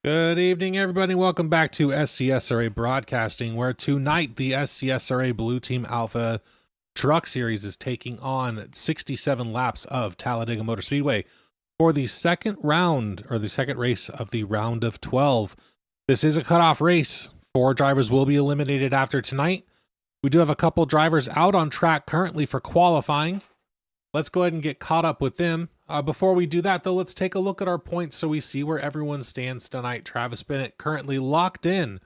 Good evening, everybody. Welcome back to SCSRA Broadcasting, where tonight the SCSRA Blue Team Alpha Truck Series is taking on 67 laps of Talladega Motor Speedway for the second round, or the second race of the round of 12. This is a cutoff race. 4 drivers will be eliminated after tonight. We do have a couple drivers out on track currently for qualifying. Let's go ahead and get caught up with them. Before we do that, though, let's take a look at our points so we see where everyone stands tonight. Travis Bennett currently locked in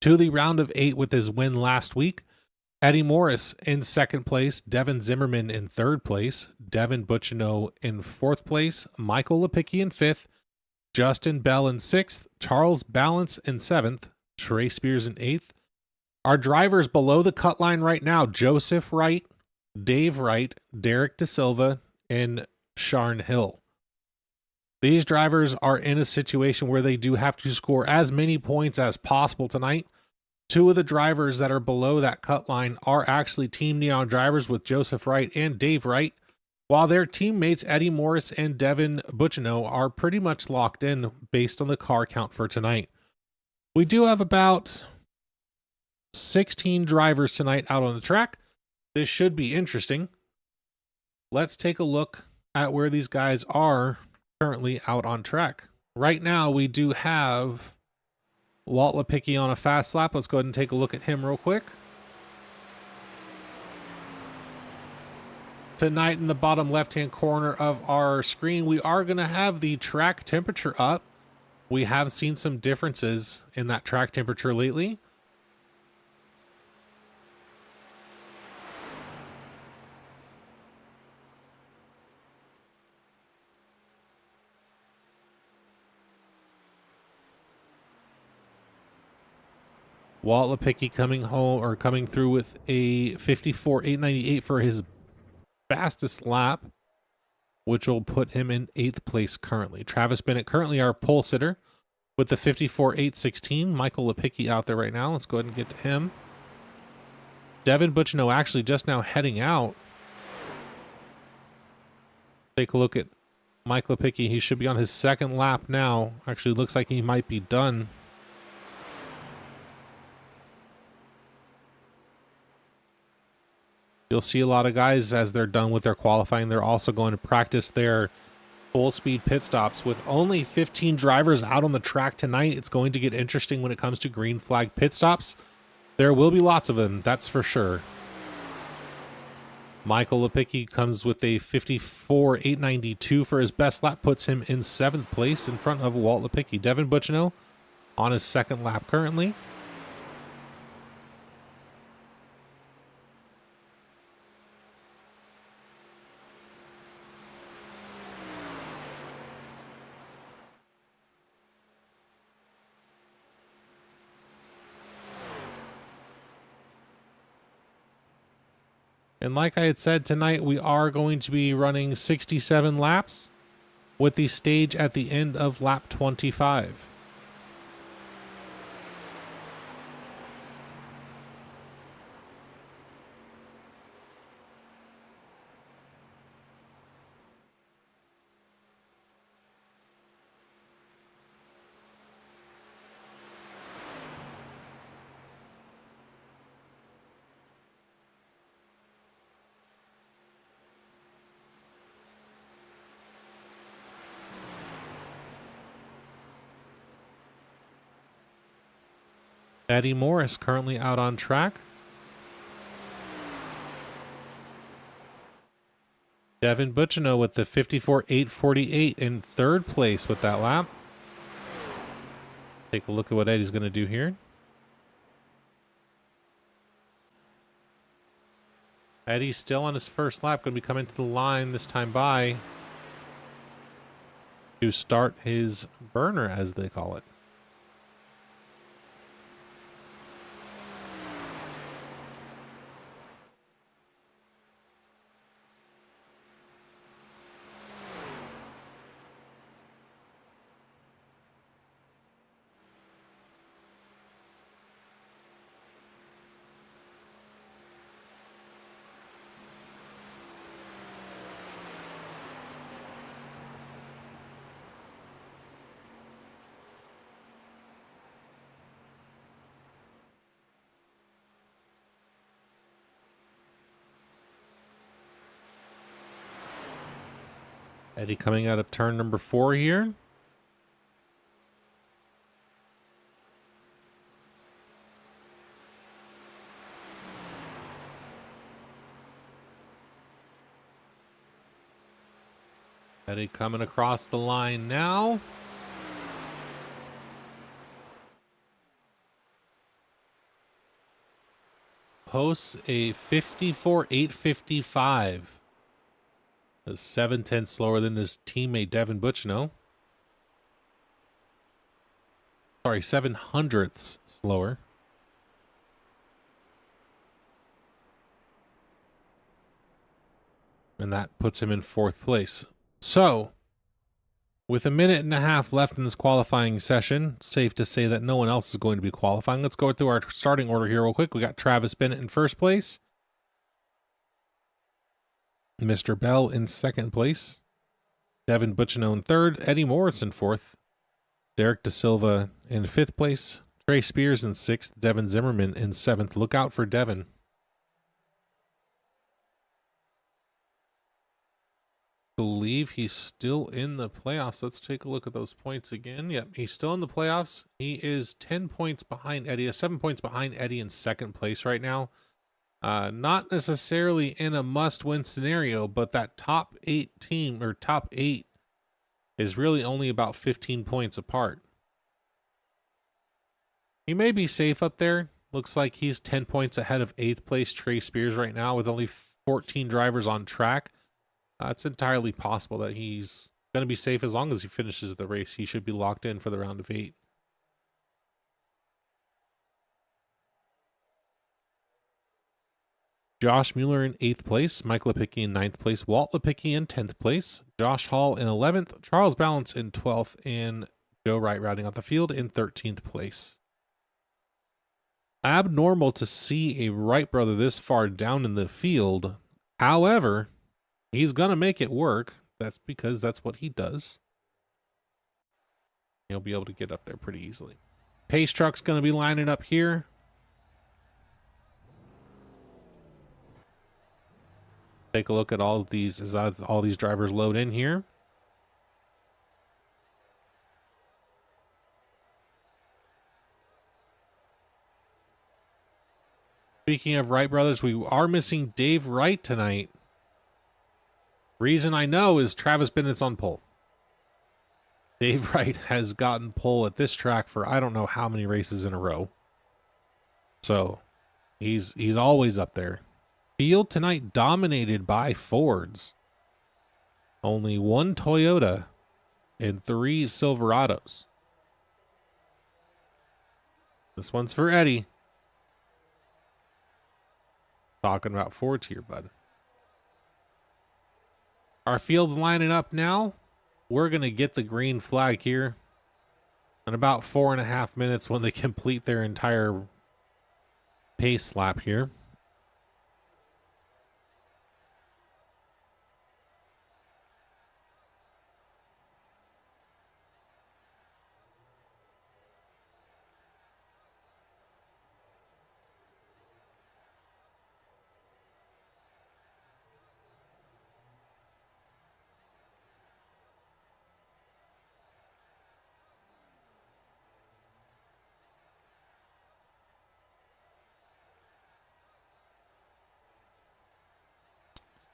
to the round of 8 with his win last week. Eddie Morris in second place. Devin Zimmerman in third place. Devin Butchino in fourth place. Michael Lepicki in fifth. Justin Bell in sixth. Charles Balance in seventh. Trey Spears in eighth. Our drivers below the cut line right now: Joseph Wright, Dave Wright, Derek De Silva, and Sharn Hill. These drivers are in a situation where they do have to score as many points as possible tonight. 2 of the drivers that are below that cut line are actually Team Neon drivers with Joseph Wright and Dave Wright, while their teammates Eddie Morris and Devin Butchino are pretty much locked in based on the car count for tonight. We do have about 16 drivers tonight out on the track. This should be interesting. Let's take a look at where these guys are currently out on track. Right now, we do have Walt Lepicki on a fast lap. Let's go ahead and take a look at him real quick. Tonight, in the bottom left-hand corner of our screen, we are going to have the track temperature up. We have seen some differences in that track temperature lately. Walt Lepicki coming through with a 54.898 for his fastest lap, which will put him in 8th place currently. Travis Bennett currently our pole sitter with the 54.816. Michael Lepicki out there right now. Let's go ahead and get to him. Devin Butchino actually just now heading out. Take a look at Mike Lepicki. He should be on his second lap now. Actually looks like he might be done. You'll see a lot of guys as they're done with their qualifying. They're also going to practice their full speed pit stops. With only 15 drivers out on the track tonight, it's going to get interesting when it comes to green flag pit stops. There will be lots of them, that's for sure. Michael Lepicki comes with a 54.892 for his best lap, puts him in 7th place in front of Walt Lepicki. Devin Butchino on his second lap currently. And like I had said, tonight we are going to be running 67 laps with the stage at the end of lap 25. Eddie Morris currently out on track. Devin Butchino with the 54.848 in 3rd place with that lap. Take a look at what Eddie's going to do here. Eddie's still on his first lap, going to be coming to the line this time by to start his burner, as they call it. Eddie coming out of turn number 4 here. Eddie coming across the line now. Posts a 54.855. That's 7/10 slower than his teammate Devin Butchno. Sorry, 7/100ths slower. And that puts him in 4th place. So, with a minute and a half left in this qualifying session, safe to say that no one else is going to be qualifying. Let's go through our starting order here real quick. We got Travis Bennett in 1st place. Mr. Bell in 2nd place. Devin Butchno in 3rd. Eddie Morris in 4th. Derek Da Silva in 5th place. Trey Spears in 6th. Devin Zimmerman in 7th. Look out for Devin. Believe he's still in the playoffs. Let's take a look at those points again. Yep, he's still in the playoffs. He is 10 points behind Eddie, 7 points behind Eddie in 2nd place right now. Not necessarily in a must-win scenario, but that top 8 team, or top 8, is really only about 15 points apart. He may be safe up there. Looks like he's 10 points ahead of 8th place Trey Spears right now with only 14 drivers on track. It's entirely possible that he's going to be safe as long as he finishes the race. He should be locked in for the round of 8. Josh Mueller in 8th place, Mike Lepicki in 9th place, Walt Lepicki in 10th place, Josh Hall in 11th, Charles Balance in 12th, and Joe Wright rounding out the field in 13th place. Abnormal to see a Wright brother this far down in the field. However, he's going to make it work. That's because that's what he does. He'll be able to get up there pretty easily. Pace truck's going to be lining up here. Take a look at all of these as all these drivers load in here. Speaking of Wright brothers, we are missing Dave Wright tonight. Reason I know is Travis Bennett's on pole. Dave Wright has gotten pole at this track for I don't know how many races in a row. So he's always up there. Field tonight dominated by Fords. Only 1 Toyota and 3 Silverados. This one's for Eddie. Talking about Fords here, bud. Our field's lining up now. We're going to get the green flag here in about 4.5 minutes when they complete their entire pace lap here.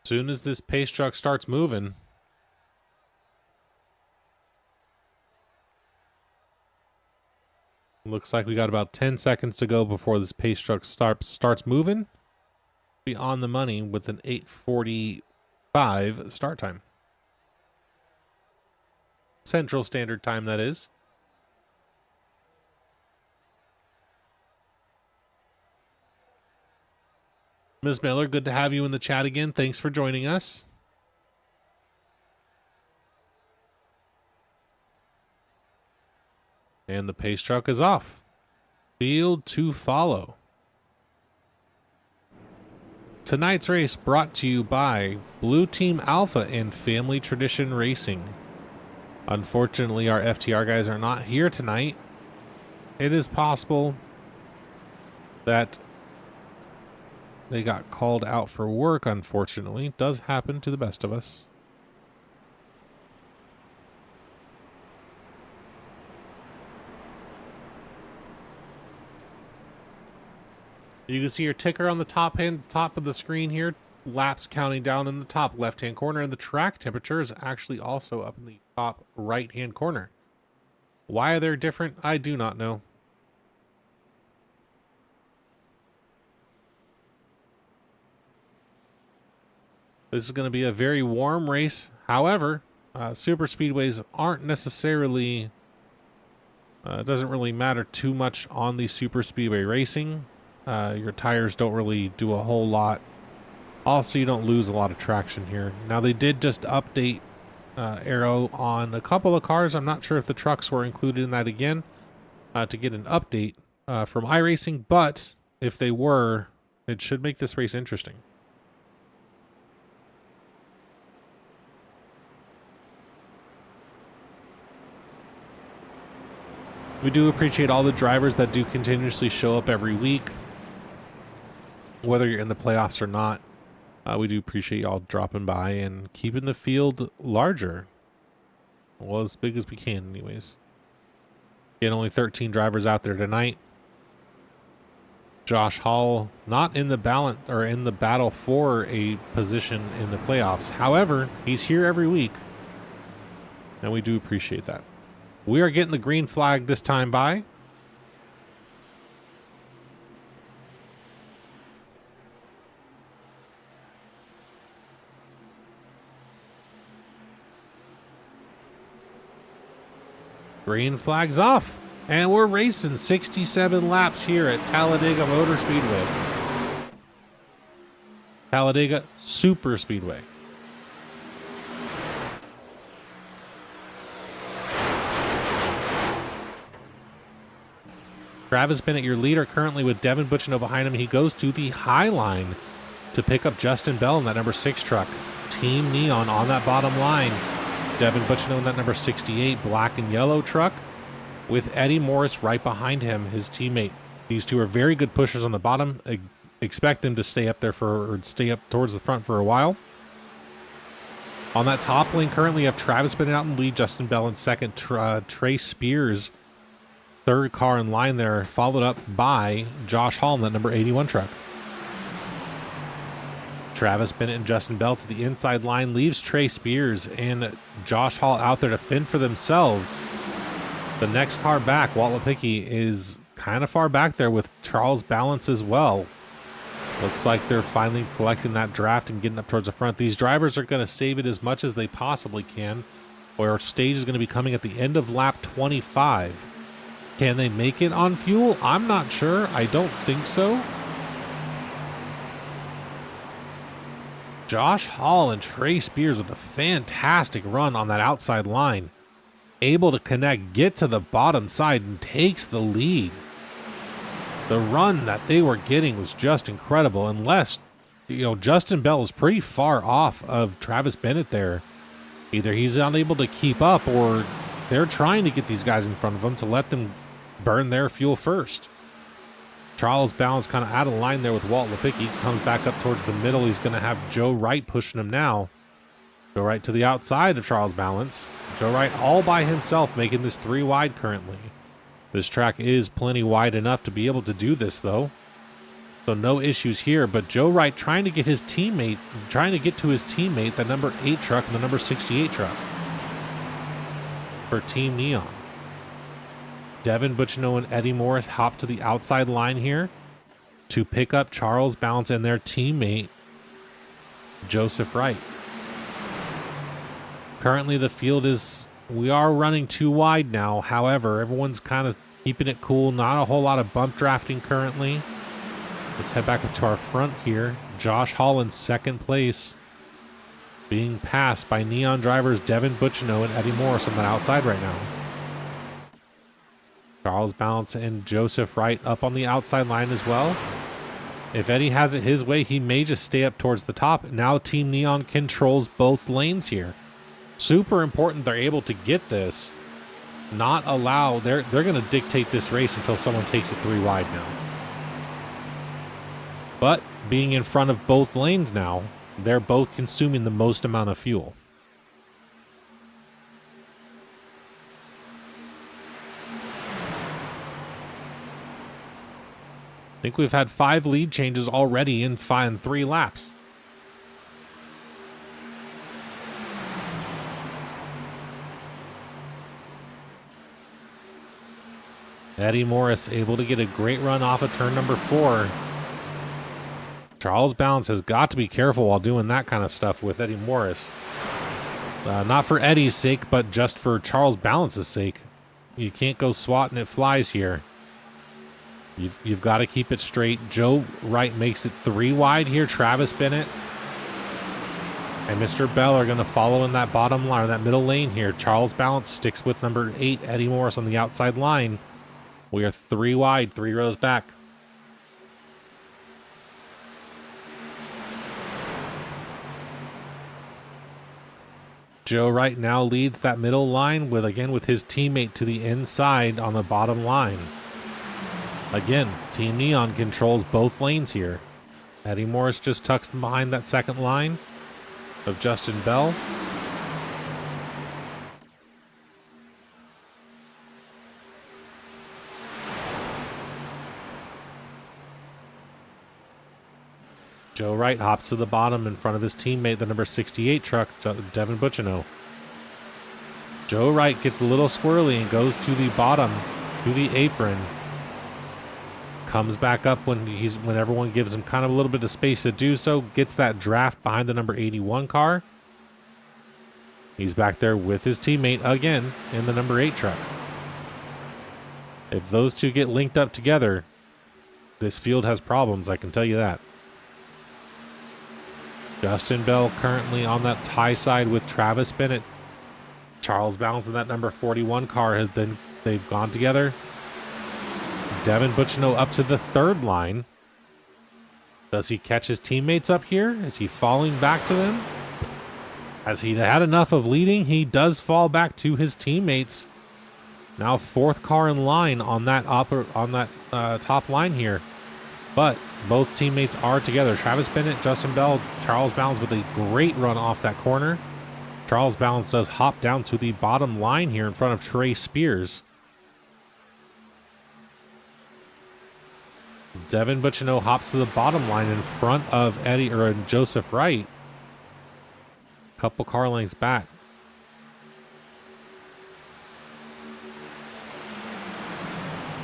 Soon as this pace truck starts moving, looks like we got about 10 seconds to go before this pace truck starts moving. Be on the money with an 8:45 start time. Central Standard Time, that is. Ms. Miller, good to have you in the chat again. Thanks for joining us. And the pace truck is off. Field to follow. Tonight's race brought to you by Blue Team Alpha and Family Tradition Racing. Unfortunately, our FTR guys are not here tonight. It is possible that they got called out for work, unfortunately. It does happen to the best of us. You can see your ticker on the top of the screen here. Laps counting down in the top left-hand corner, and the track temperature is actually also up in the top right-hand corner. Why are they different? I do not know. This is going to be a very warm race. However, super speedways aren't necessarily, it doesn't really matter too much on the super speedway racing. Your tires don't really do a whole lot. Also, you don't lose a lot of traction here. Now, they did just update aero on a couple of cars. I'm not sure if the trucks were included in that again to get an update from iRacing, but if they were, it should make this race interesting. We do appreciate all the drivers that do continuously show up every week, whether you're in the playoffs or not. We do appreciate y'all dropping by and keeping the field larger. Well, as big as we can anyways. Again, only 13 drivers out there tonight. Josh Hall not in the balance or in the battle for a position in the playoffs. However, he's here every week, and we do appreciate that. We are getting the green flag this time by. Green flag's off. And we're racing 67 laps here at Talladega Motor Speedway. Talladega Superspeedway. Travis Bennett, your leader, currently with Devin Butchino behind him. He goes to the high line to pick up Justin Bell in that number 6 truck. Team Neon on that bottom line. Devin Butchino in that number 68 black and yellow truck with Eddie Morris right behind him, his teammate. These two are very good pushers on the bottom. Expect them to stay up there or stay up towards the front for a while. On that top lane, currently you have Travis Bennett out in lead, Justin Bell in second, Trey Spears third car in line there, followed up by Josh Hall in that number 81 truck. Travis Bennett and Justin Bell to the inside line leaves Trey Spears and Josh Hall out there to fend for themselves. The next car back, Walt Lipicki, is kind of far back there with Charles Balance as well. Looks like they're finally collecting that draft and getting up towards the front. These drivers are going to save it as much as they possibly can. Our stage is going to be coming at the end of lap 25. Can they make it on fuel? I'm not sure. I don't think so. Josh Hall and Trey Spears with a fantastic run on that outside line. Able to connect, get to the bottom side, and takes the lead. The run that they were getting was just incredible. Unless, Justin Bell is pretty far off of Travis Bennett there. Either he's unable to keep up or they're trying to get these guys in front of him to let them burn their fuel first. Charles Balance kind of out of line there with Walt Lipicki. Comes back up towards the middle. He's going to have Joe Wright pushing him now. Joe Wright to the outside of Charles Balance. Joe Wright all by himself, making this 3 wide currently. This track is plenty wide enough to be able to do this, though. So no issues here, but Joe Wright trying to get to his teammate, the number 8 truck and the number 68 truck for Team Neon. Devin Butchino and Eddie Morris hop to the outside line here to pick up Charles Balance and their teammate, Joseph Wright. Currently the field we are running 2 wide now. However, everyone's kind of keeping it cool. Not a whole lot of bump drafting currently. Let's head back up to our front here. Josh Hall in second place, being passed by Neon drivers Devin Butchino and Eddie Morris on the outside right now. Charles Balance and Joseph Wright up on the outside line as well. If Eddie has it his way, he may just stay up towards the top. Now Team Neon controls both lanes here. Super important they're able to get this. Not allow, they're going to dictate this race until someone takes it 3 wide now. But being in front of both lanes now, they're both consuming the most amount of fuel. I think we've had 5 lead changes already in 3 laps. Eddie Morris able to get a great run off of turn number 4. Charles Balance has got to be careful while doing that kind of stuff with Eddie Morris. Not for Eddie's sake, but just for Charles Balance's sake. You can't go swatting at flies here. You've got to keep it straight. Joe Wright makes it 3 wide here. Travis Bennett and Mr. Bell are going to follow in that bottom line, or that middle lane here. Charles Balance sticks with number 8, Eddie Morris, on the outside line. We are 3 wide, 3 rows back. Joe Wright now leads that middle line with his teammate to the inside on the bottom line. Again, Team Neon controls both lanes here. Eddie Morris just tucks behind that second line of Justin Bell. Joe Wright hops to the bottom in front of his teammate, the number 68 truck, Devin Butchino. Joe Wright gets a little squirrely and goes to the bottom, to the apron. Comes back up when everyone gives him kind of a little bit of space to do so. Gets that draft behind the number 81 car. He's back there with his teammate again in the number 8 truck. If those two get linked up together, this field has problems, I can tell you that. Justin Bell currently on that high side with Travis Bennett. Charles Balance in that number 41 car they've gone together. Devin Butchino up to the 3rd line. Does he catch his teammates up here? Is he falling back to them? Has he had enough of leading? He does fall back to his teammates. Now 4th car in line on that top line here. But both teammates are together. Travis Bennett, Justin Bell, Charles Balance with a great run off that corner. Charles Balance does hop down to the bottom line here in front of Trey Spears. Devin Butchino hops to the bottom line in front of Joseph Wright. Couple car lengths back.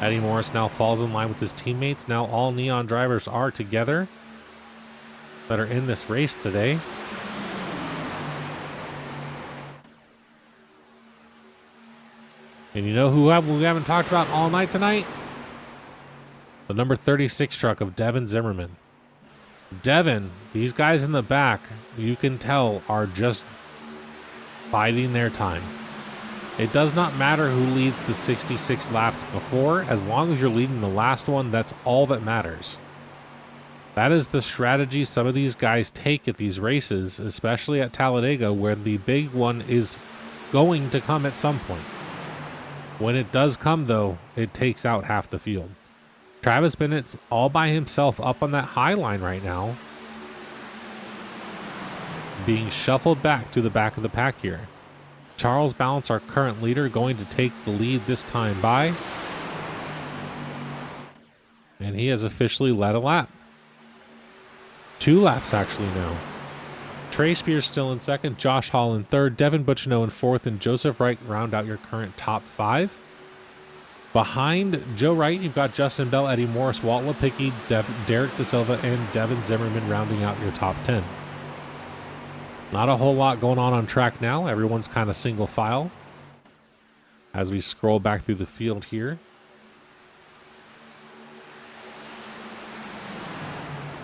Eddie Morris now falls in line with his teammates. Now all Neon drivers are together that are in this race today. And you know who we haven't talked about all night tonight? The number 36 truck of Devin Zimmerman. Devin, these guys in the back, you can tell, are just biding their time. It does not matter who leads the 66 laps before. As long as you're leading the last one, that's all that matters. That is the strategy some of these guys take at these races, especially at Talladega, where the big one is going to come at some point. When it does come, though, it takes out half the field. Travis Bennett's all by himself up on that high line right now, being shuffled back to the back of the pack here. Charles Balance, our current leader, going to take the lead this time by. And he has officially led a lap. 2 laps actually now. Trey Spears still in second, Josh Hall in third, Devin Butchino in fourth, and Joseph Wright round out your current top 5. Behind Joe Wright, you've got Justin Bell, Eddie Morris, Walt Lipicki, Derek DeSilva, and Devin Zimmerman rounding out your top 10. Not a whole lot going on track now. Everyone's kind of single file as we scroll back through the field here.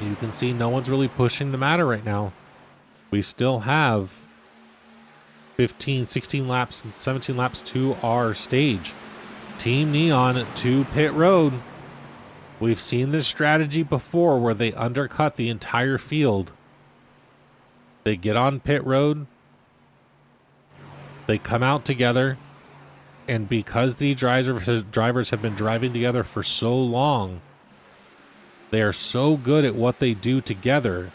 You can see no one's really pushing the matter right now. We still have 15, 16 laps, 17 laps to our stage. Team Neon to pit road. We've seen this strategy before where they undercut the entire field. They get on pit road. They come out together. And because the drivers have been driving together for so long, they are so good at what they do together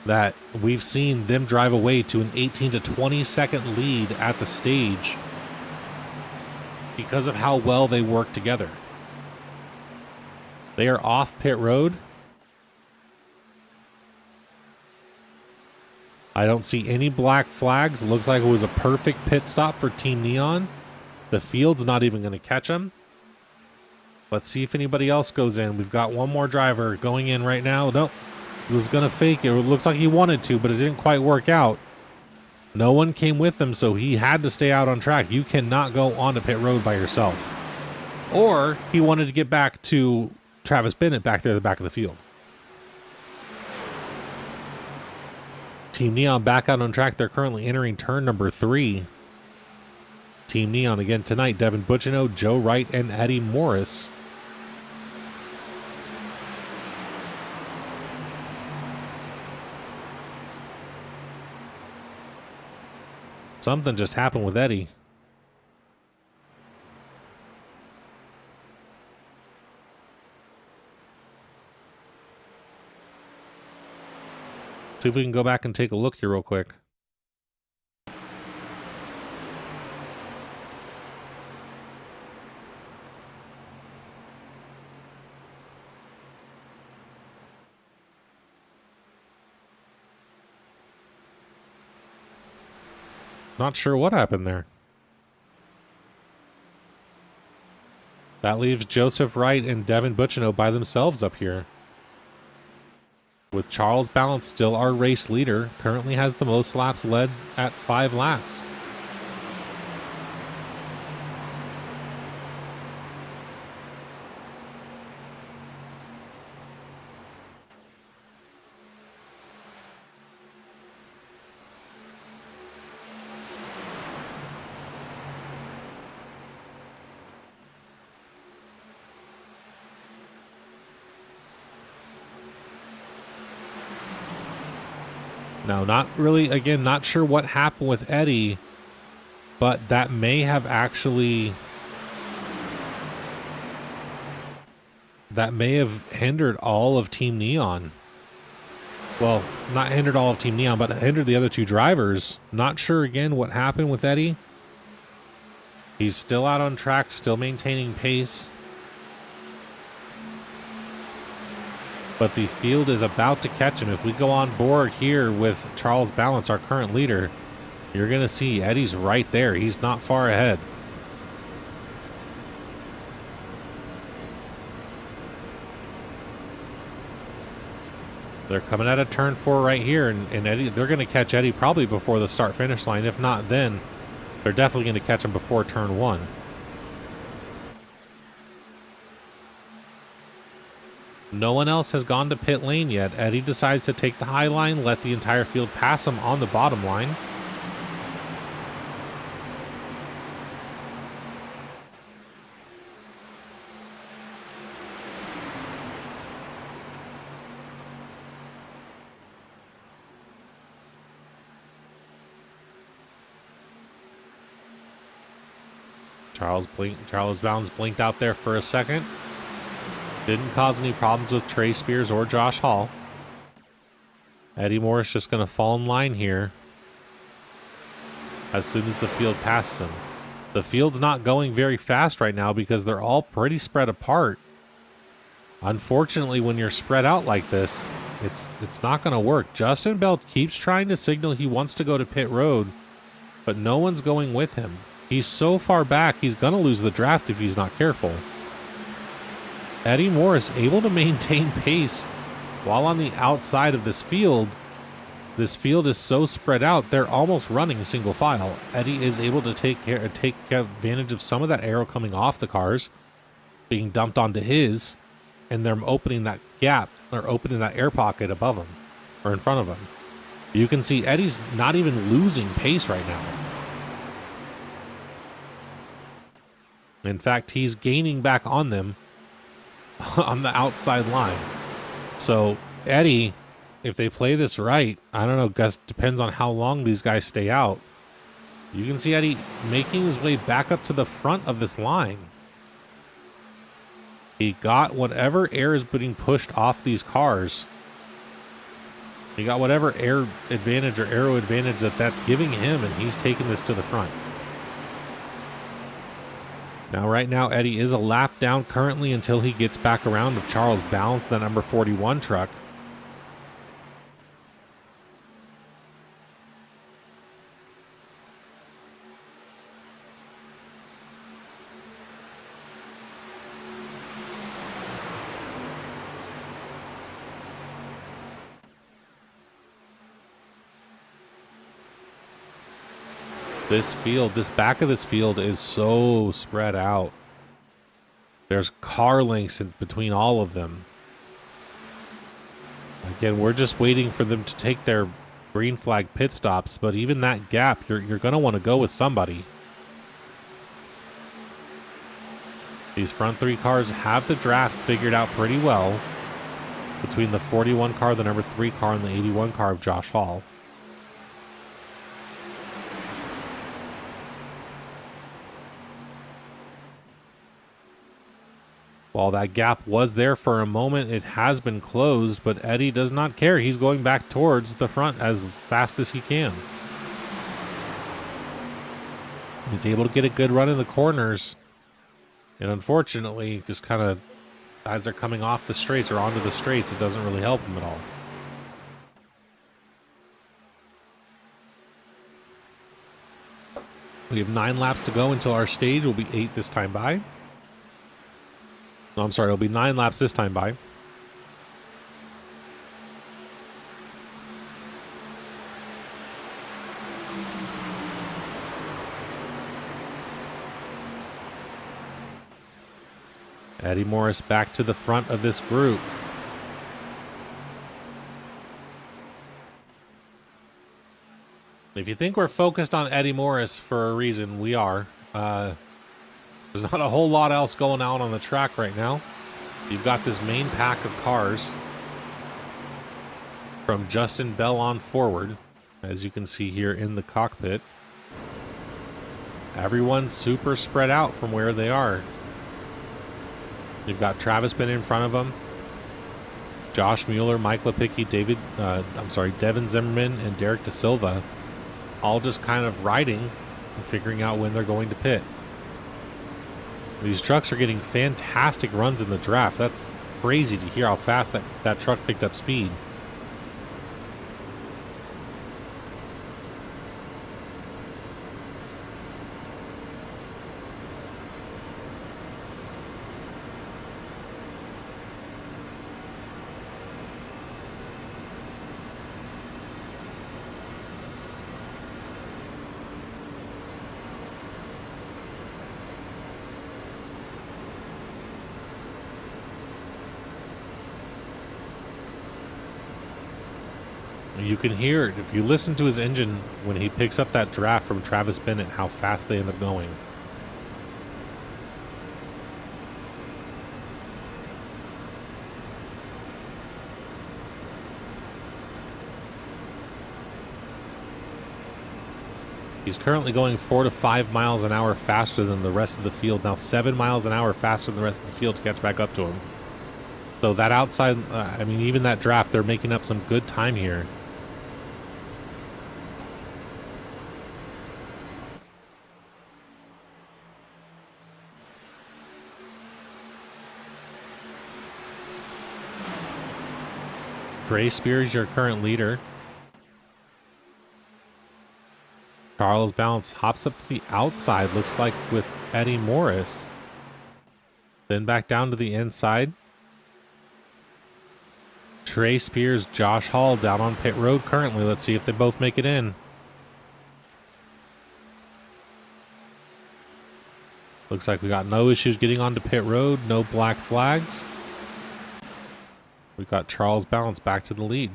that we've seen them drive away to an 18 to 20 second lead at the stage because of how well they work together. They are off pit road. I don't see any black flags. Looks like it was a perfect pit stop for Team Neon. The field's not even going to catch them. Let's see if anybody else goes in. We've got one more driver going in right now. Nope. He was going to fake it. It looks like he wanted to, but it didn't quite work out. No one came with him, so he had to stay out on track. You cannot go onto pit road by yourself. Or he wanted to get back to Travis Bennett back there at the back of the field. Team Neon back out on track. They're currently entering turn number 3. Team Neon again tonight. Devin Butchino, Joe Wright, and Eddie Morris. Something just happened with Eddie. See if we can go back and take a look here real quick. Not sure what happened there. That leaves Joseph Wright and Devin Butchino by themselves up here. With Charles Balance still our race leader, currently has the most laps led at 5 laps. Now, not really, again, not sure what happened with Eddie, but that may have actually, hindered all of Team Neon. Well, not hindered all of Team Neon, but hindered the other 2 drivers. Not sure, again, what happened with Eddie. He's still out on track, still maintaining pace. But the field is about to catch him. If we go on board here with Charles Balance, our current leader, you're going to see Eddie's right there. He's not far ahead. They're coming out of turn 4 right here, and Eddie, they're going to catch Eddie probably before the start-finish line. If not, then they're definitely going to catch him before turn 1. No one else has gone to pit lane yet. Eddie decides to take the high line, let the entire field pass him on the bottom line. Charles Bounds blinked out there for a second. Didn't cause any problems with Trey Spears or Josh Hall. Eddie Morris just going to fall in line here as soon as the field passes him. The field's not going very fast right now because they're all pretty spread apart. Unfortunately, when you're spread out like this, it's not going to work. Justin Bell keeps trying to signal he wants to go to pit road, but no one's going with him. He's so far back, he's going to lose the draft if he's not careful. Eddie Morris able to maintain pace while on the outside of this field. This field is so spread out, they're almost running single file. Eddie is able to take advantage of some of that aero coming off the cars, being dumped onto his, and they're opening that gap, or opening that air pocket above him, or in front of him. You can see Eddie's not even losing pace right now. In fact, he's gaining back on them on the outside line. So Eddie, if they play this right, I don't know, Gus, depends on how long these guys stay out. You can see Eddie making his way back up to the front of this line. He got whatever air is being pushed off these cars. He got whatever air advantage or aero advantage that's giving him, and he's taking this to the front. Now, right now, Eddie is a lap down currently until he gets back around to Charles Balance, the number 41 truck. This back of this field is so spread out. There's car lengths in between all of them. Again, we're just waiting for them to take their green flag pit stops, but even that gap, you're going to want to go with somebody. These front three cars have the draft figured out pretty well between the 41 car, the number 3 car, and the 81 car of Josh Hall. While that gap was there for a moment, it has been closed, but Eddie does not care. He's going back towards the front as fast as he can. He's able to get a good run in the corners. And unfortunately, just kind of, as they're coming off the straights or onto the straights, it doesn't really help him at all. We have 9 laps to go until our stage will be 8 this time by. No, I'm sorry, it'll be 9 laps this time by. Eddie Morris back to the front of this group. If you think we're focused on Eddie Morris for a reason, we are. There's not a whole lot else going on the track right now. You've got this main pack of cars from Justin Bell on forward, as you can see here in the cockpit. Everyone's super spread out from where they are. You've got Travis Bennett in front of them, Josh Mueller, Mike Lepicki, Devin Zimmerman, and Derek De Silva, all just kind of riding and figuring out when they're going to pit. These trucks are getting fantastic runs in the draft. That's crazy to hear how fast that truck picked up speed. You can hear it if you listen to his engine when he picks up that draft from Travis Bennett, how fast they end up going. He's currently going 4 to 5 miles an hour faster than the rest of the field. Now 7 miles an hour faster than the rest of the field to catch back up to him. So that outside, even that draft, they're making up some good time here. Trey Spears, your current leader. Charles Balance hops up to the outside, looks like, with Eddie Morris. Then back down to the inside. Trey Spears, Josh Hall down on pit road currently. Let's see if they both make it in. Looks like we got no issues getting onto pit road, no black flags. We got Charles Balance back to the lead.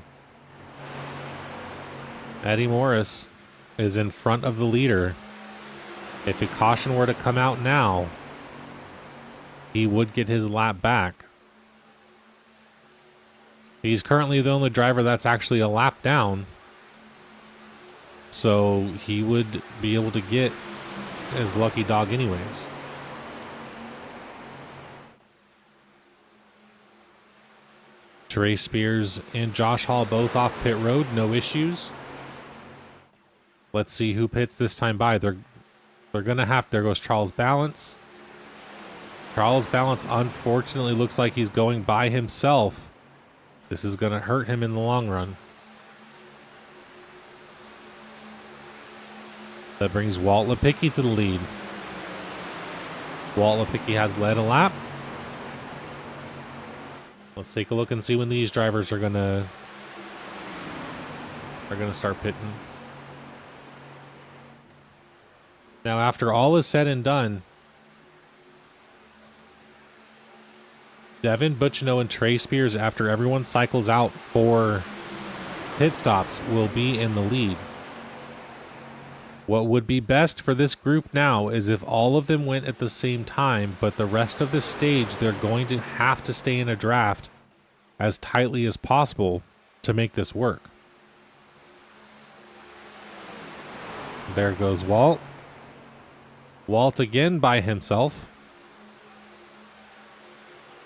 Eddie Morris is in front of the leader. If a caution were to come out now, he would get his lap back. He's currently the only driver that's actually a lap down, so he would be able to get his lucky dog anyways. Trey Spears and Josh Hall both off pit road, no issues. Let's see who pits this time by. They're gonna have, there goes Charles Balance. Charles Balance unfortunately looks like he's going by himself. This is going to hurt him in the long run. That brings Walt Lipicki to the lead. Walt Lipicki has led a lap. Let's take a look and see when these drivers are gonna start pitting. Now, after all is said and done, Devin Butchino and Trey Spears, after everyone cycles out for pit stops, will be in the lead. What would be best for this group now is if all of them went at the same time, but the rest of the stage, they're going to have to stay in a draft as tightly as possible to make this work. There goes Walt. Walt again by himself.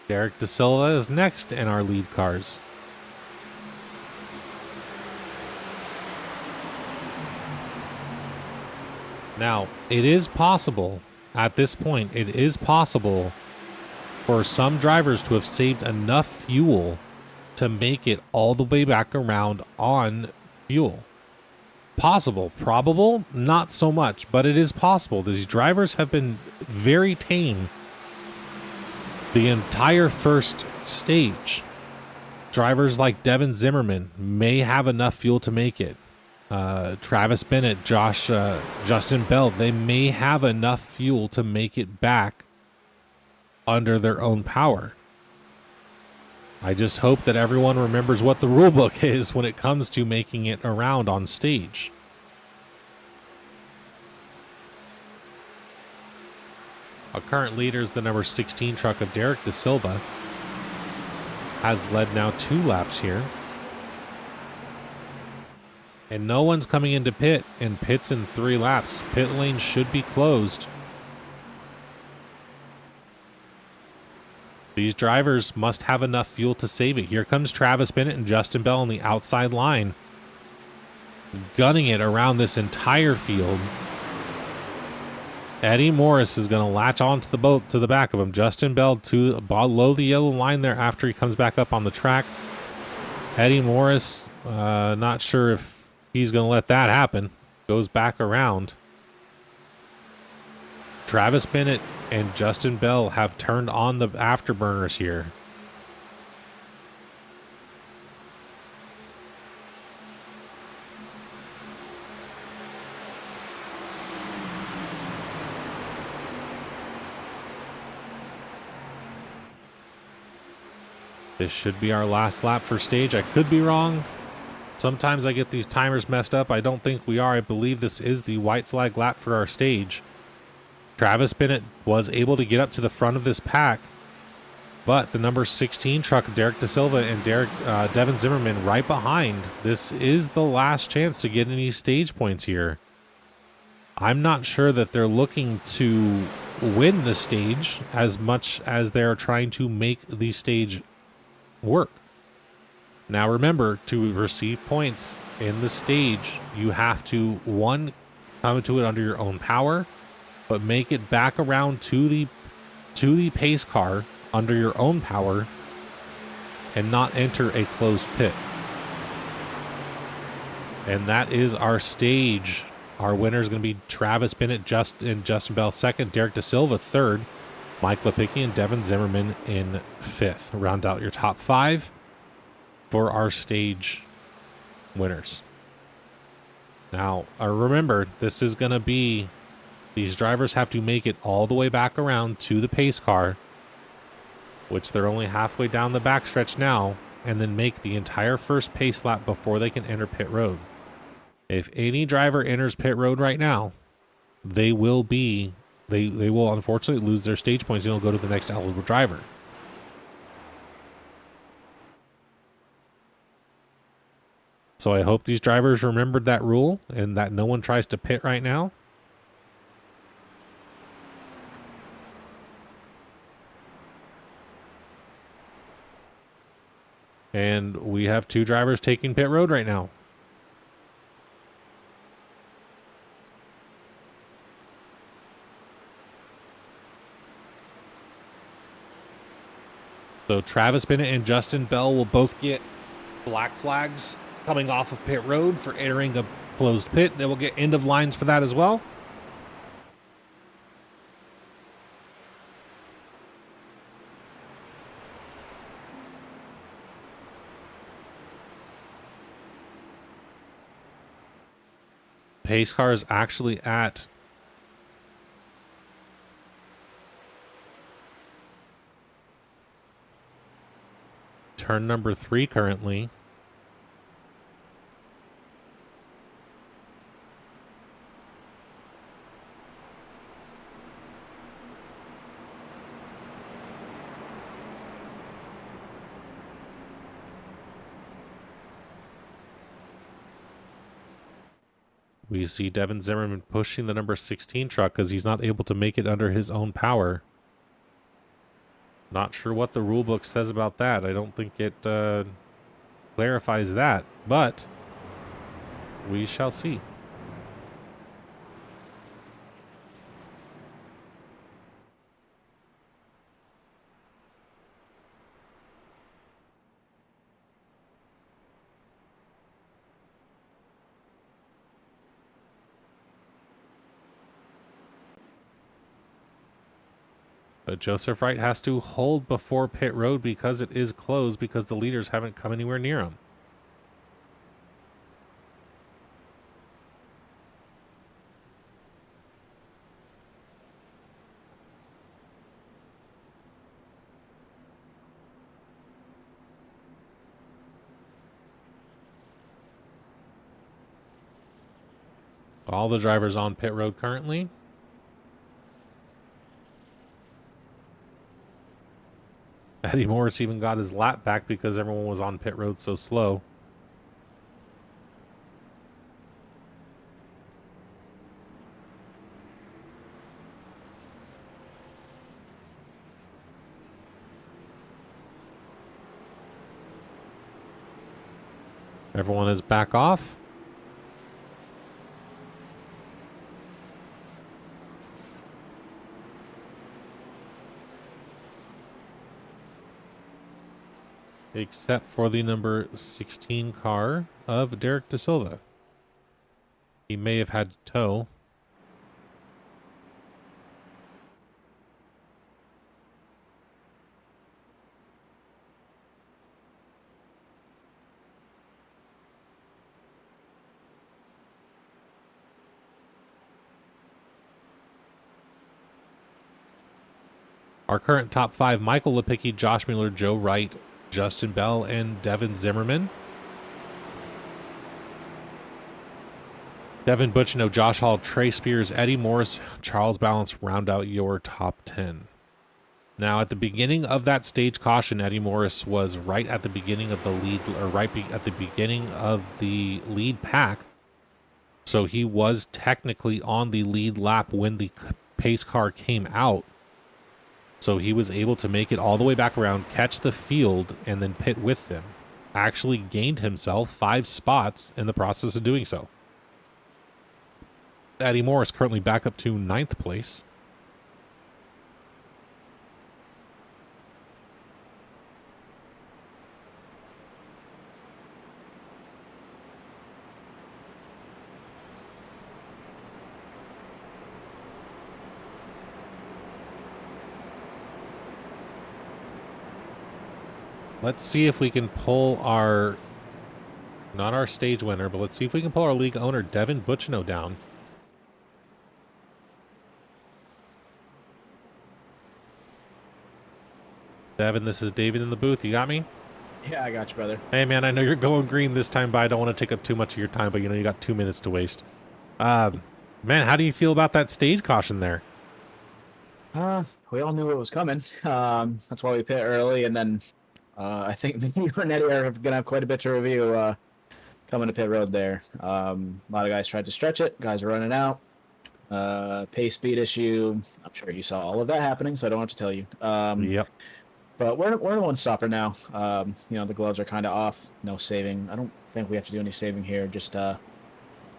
Derek De Silva is next in our lead cars. Now, it is possible, at this point, it is possible for some drivers to have saved enough fuel to make it all the way back around on fuel. Possible. Probable? Not so much, but it is possible. These drivers have been very tame the entire first stage. Drivers like Devin Zimmerman may have enough fuel to make it. Travis Bennett, Justin Bell, they may have enough fuel to make it back under their own power. I just hope that everyone remembers what the rule book is when it comes to making it around on stage. Our current leader is the number 16 truck of Derek De Silva. Has led now 2 laps here. And no one's coming into pit, and pit's in 3 laps. Pit lane should be closed. These drivers must have enough fuel to save it. Here comes Travis Bennett and Justin Bell on the outside line, gunning it around this entire field. Eddie Morris is going to latch onto the boat to the back of him. Justin Bell to below the yellow line there after he comes back up on the track. Eddie Morris, not sure if he's going to let that happen. Goes back around. Travis Bennett and Justin Bell have turned on the afterburners here. This should be our last lap for stage. I could be wrong. Sometimes I get these timers messed up. I don't think we are. I believe this is the white flag lap for our stage. Travis Bennett was able to get up to the front of this pack, but the number 16 truck, Derek De Silva and Devin Zimmerman right behind. This is the last chance to get any stage points here. I'm not sure that they're looking to win the stage as much as they're trying to make the stage work. Now remember, to receive points in the stage, you have to, one, come into it under your own power, but make it back around to the pace car under your own power and not enter a closed pit. And that is our stage. Our winner is going to be Travis Bennett and Justin Bell second, Derek De Silva third, Mike Lipicki and Devin Zimmerman in fifth. Round out your top 5 for our stage winners. Now, remember, this is going to be, these drivers have to make it all the way back around to the pace car, which they're only halfway down the backstretch now, and then make the entire first pace lap before they can enter pit road. If any driver enters pit road right now, they will unfortunately lose their stage points and will go to the next eligible driver. So I hope these drivers remembered that rule and that no one tries to pit right now. And we have 2 drivers taking pit road right now. So Travis Bennett and Justin Bell will both get black flags coming off of pit road for entering a closed pit. They will get end of lines for that as well. Pace car is actually at turn number 3 currently. We see Devin Zimmerman pushing the number 16 truck because he's not able to make it under his own power. Not sure what the rule book says about that. I don't think it clarifies that, but we shall see. But Joseph Wright has to hold before pit road because it is closed because the leaders haven't come anywhere near him. All the drivers on pit road currently. Eddie Morris even got his lap back because everyone was on pit road so slow. Everyone is back off. Except for the number 16 car of Derek Da Silva. He may have had to tow. Our current top 5, Michael Lepicki, Josh Mueller, Joe Wright, Justin Bell, and Devin Zimmerman. Devin Butchino, Josh Hall, Trey Spears, Eddie Morris, Charles Balance round out your top 10. Now, at the beginning of that stage caution, Eddie Morris was right at the beginning of the lead, or at the beginning of the lead pack. So he was technically on the lead lap when the pace car came out. So he was able to make it all the way back around, catch the field, and then pit with them. Actually gained himself 5 spots in the process of doing so. Eddie Morris currently back up to 9th place. Let's see if we can pull our, not our stage winner, but let's see if we can pull our league owner, Devin Butchino, down. Devin, this is David in the booth. You got me? Yeah, I got you, brother. Hey, man, I know you're going green this time, but I don't want to take up too much of your time, but you know, you got 2 minutes to waste. Man, how do you feel about that stage caution there? We all knew it was coming. That's why we pit early, and then I think me and Eddie are going to have quite a bit to review coming to pit road there. A lot of guys tried to stretch it. Guys are running out. Pace speed issue. I'm sure you saw all of that happening, so I don't have to tell you. Yep. But we're the one stopper now. You know, the gloves are kind of off. No saving. I don't think we have to do any saving here. Just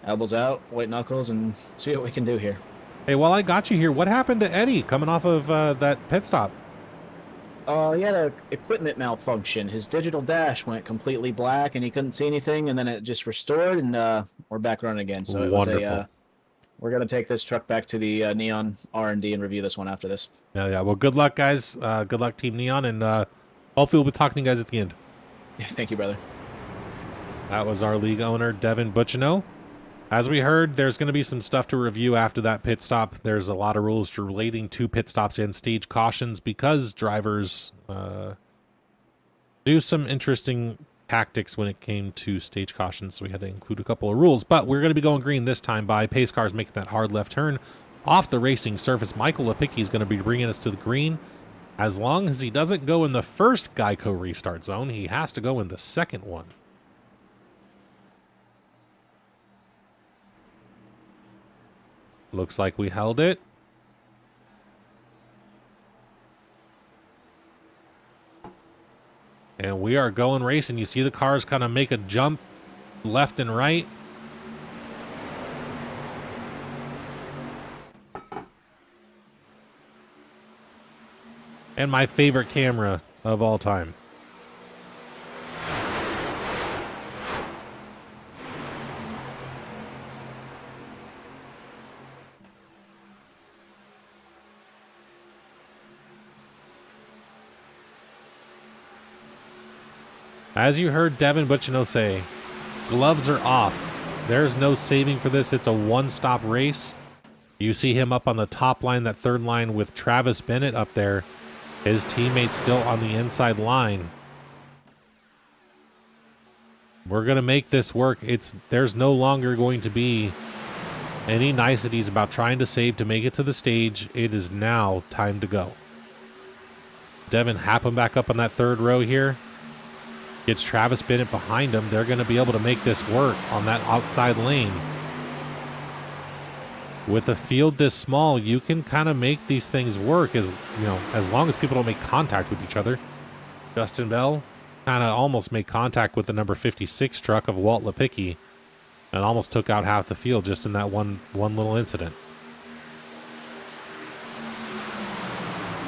elbows out, white knuckles, and see what we can do here. Hey, while I got you here, what happened to Eddie coming off of that pit stop? He had a equipment malfunction. His digital dash went completely black, and he couldn't see anything. And then it just restored, and we're back running again. So it was Wonderful. we're gonna take this truck back to the Neon R&D and review this one after this. Yeah. Well, good luck, guys. Good luck, Team Neon, and hopefully we'll be talking to you guys at the end. Yeah, thank you, brother. That was our league owner, Devin Butchino. As we heard, there's going to be some stuff to review after that pit stop. There's a lot of rules relating to pit stops and stage cautions because drivers do some interesting tactics when it came to stage cautions. So we had to include a couple of rules. But we're going to be going green this time by pace cars making that hard left turn off the racing surface. Michael Lepicki is going to be bringing us to the green. As long as he doesn't go in the first Geico restart zone, he has to go in the second one. Looks like we held it. And we are going racing. You see the cars kind of make a jump left and right. And my favorite camera of all time. As you heard Devin Butchino say, gloves are off. There's no saving for this. It's a one-stop race. You see him up on the top line, that third line with Travis Bennett up there. His teammate's still on the inside line. We're going to make this work. There's no longer going to be any niceties about trying to save to make it to the stage. It is now time to go. Devin Happen back up on that third row here. Gets Travis Bennett behind him. They're going to be able to make this work on that outside lane. With a field this small, you can kind of make these things work as long as people don't make contact with each other. Justin Bell kind of almost made contact with the number 56 truck of Walt Lepicki and almost took out half the field just in that one little incident.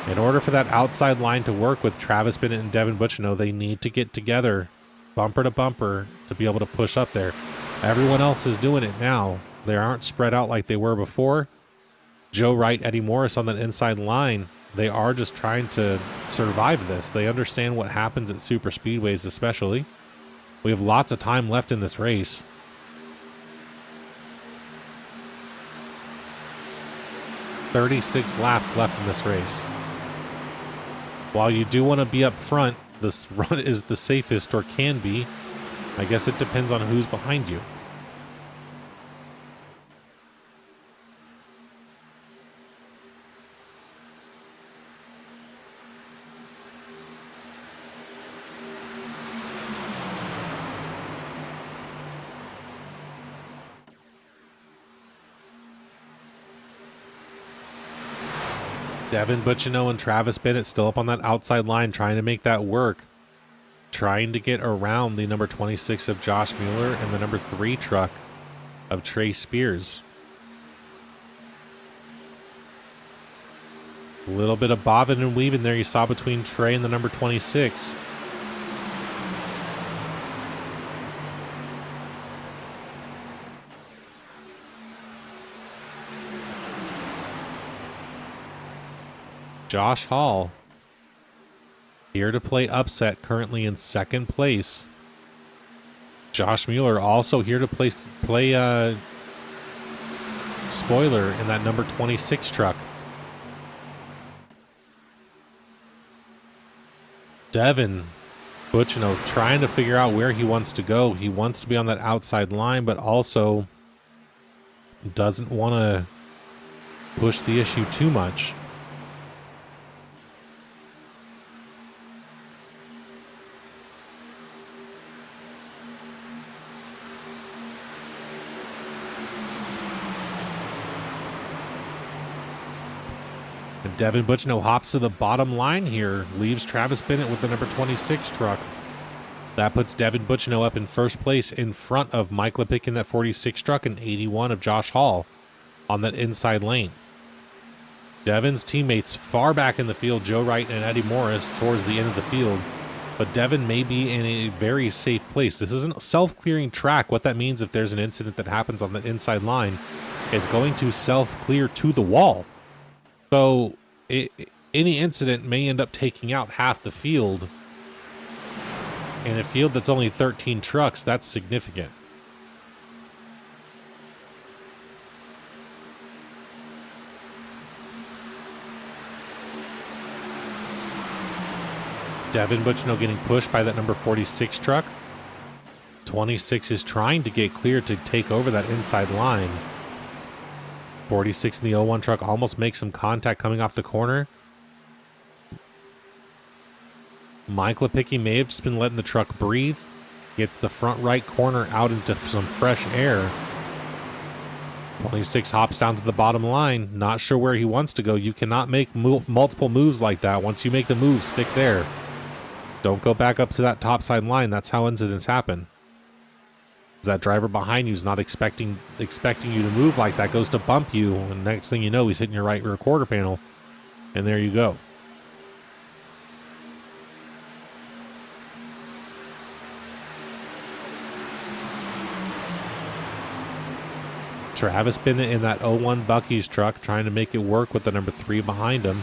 In order for that outside line to work with Travis Bennett and Devin Butchino, they need to get together bumper to bumper to be able to push up there. Everyone else is doing it now. They aren't spread out like they were before. Joe Wright, Eddie Morris on that inside line, they are just trying to survive this. They understand what happens at super speedways especially. We have lots of time left in this race. $36 laps left in this race. While you do want to be up front, this run is the safest, or can be. I guess it depends on who's behind you. Devin Butchino and Travis Bennett still up on that outside line trying to make that work. Trying to get around the number 26 of Josh Mueller and the number 3 truck of Trey Spears. A little bit of bobbing and weaving there you saw between Trey and the number 26. Josh Hall here to play upset, currently in second place. Josh Mueller also here to play spoiler in that number 26 truck. Devin Butchino trying to figure out where he wants to go. He wants to be on that outside line, but also doesn't want to push the issue too much. Devin Butchino hops to the bottom line here, leaves Travis Bennett with the number 26 truck. That puts Devin Butchino up in first place in front of Mike Lepicki in that 46 truck and 81 of Josh Hall on that inside lane. Devin's teammates far back in the field, Joe Wright and Eddie Morris, towards the end of the field. But Devin may be in a very safe place. This isn't a self-clearing track. What that means, if there's an incident that happens on the inside line, it's going to self-clear to the wall. So any incident may end up taking out half the field. In a field that's only 13 trucks, that's significant. Devin Butchno getting pushed by that number 46 truck. 26 is trying to get clear to take over that inside line. 46 in the 01 truck almost makes some contact coming off the corner. Mike Lepicki may have just been letting the truck breathe. Gets the front right corner out into some fresh air. 26 hops down to the bottom line. Not sure where he wants to go. You cannot make multiple moves like that. Once you make the move, stick there. Don't go back up to that top side line. That's how incidents happen. That driver behind you is not expecting you to move like that, goes to bump you, and next thing you know, he's hitting your right rear quarter panel, and there you go. Travis Bennett in that 01 Bucky's truck trying to make it work with the number 3 behind him.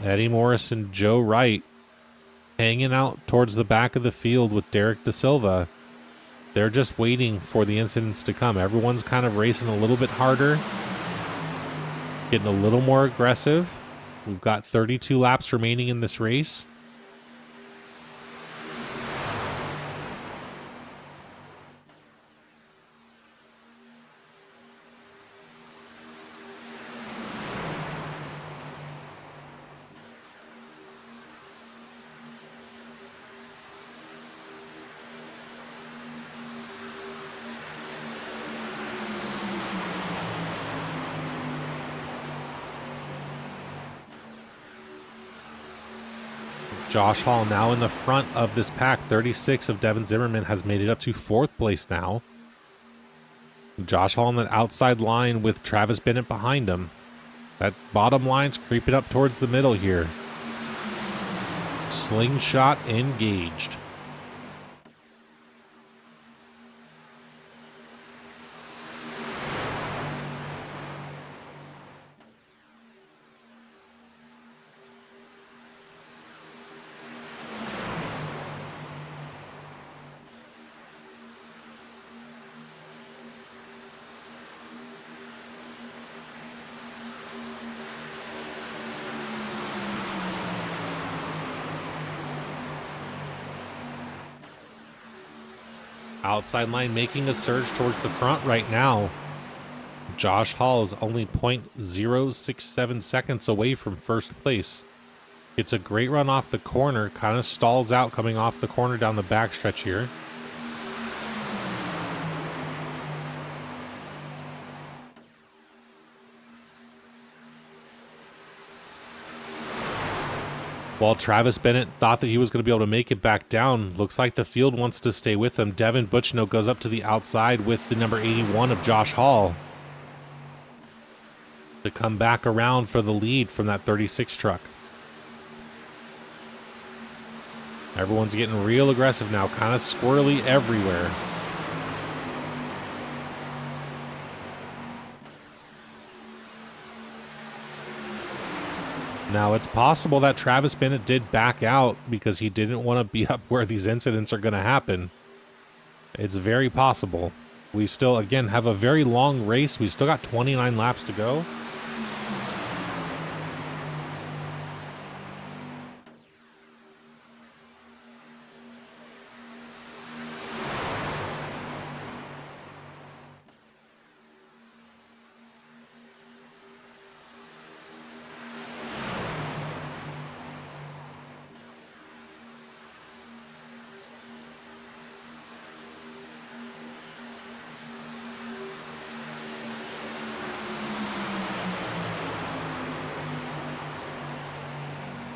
Eddie Morris and Joe Wright hanging out towards the back of the field with Derek Da Silva. They're just waiting for the incidents to come. Everyone's kind of racing a little bit harder, getting a little more aggressive. We've got 32 laps remaining in this race. Josh Hall now in the front of this pack. 36 of Devin Zimmerman has made it up to 4th place now. Josh Hall on the outside line with Travis Bennett behind him. That bottom line's creeping up towards the middle here. Slingshot engaged. Outside line making a surge towards the front right now. Josh Hall is only 0.067 seconds away from first place. It's a great run off the corner, kind of stalls out coming off the corner down the backstretch here. While Travis Bennett thought that he was going to be able to make it back down, looks like the field wants to stay with him. Devin Butchno goes up to the outside with the number 81 of Josh Hall to come back around for the lead from that 36 truck. Everyone's getting real aggressive now, kind of squirrely everywhere. Now, it's possible that Travis Bennett did back out because he didn't want to be up where these incidents are going to happen. It's very possible. We still, again, have a very long race. We still got 29 laps to go.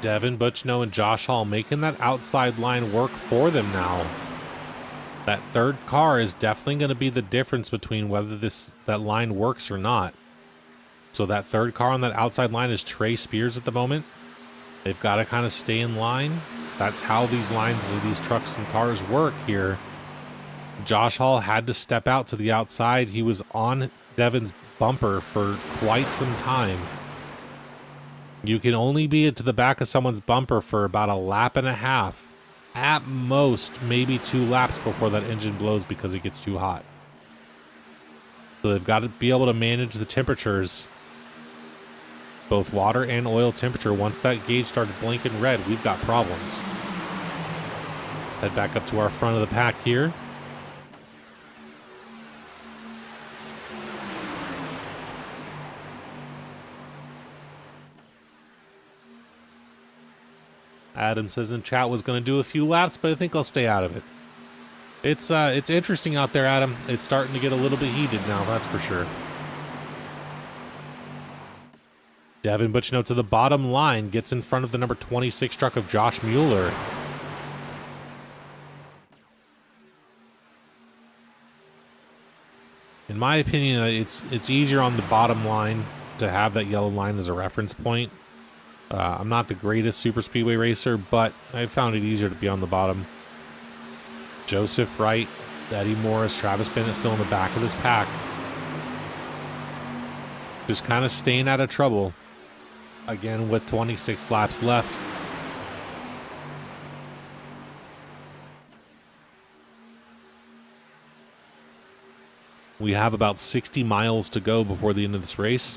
Devin Butchno and Josh Hall making that outside line work for them now. That third car is definitely going to be the difference between whether that line works or not. So that third car on that outside line is Trey Spears at the moment. They've got to kind of stay in line. That's how these lines of these trucks and cars work here. Josh Hall had to step out to the outside. He was on Devin's bumper for quite some time. You can only be to the back of someone's bumper for about a lap and a half. At most, maybe 2 laps before that engine blows because it gets too hot. So they've got to be able to manage the temperatures, both water and oil temperature. Once that gauge starts blinking red, we've got problems. Head back up to our front of the pack here. Adam says in chat was going to do a few laps, but I think I'll stay out of it. It's interesting out there, Adam. It's starting to get a little bit heated now, that's for sure. Devin Butchno to the bottom line, gets in front of the number 26 truck of Josh Mueller. In my opinion, it's easier on the bottom line to have that yellow line as a reference point. I'm not the greatest super speedway racer, but I found it easier to be on the bottom. Joseph Wright, Eddie Morris, Travis Bennett still in the back of this pack. Just kind of staying out of trouble. Again, with 26 laps left. We have about 60 miles to go before the end of this race.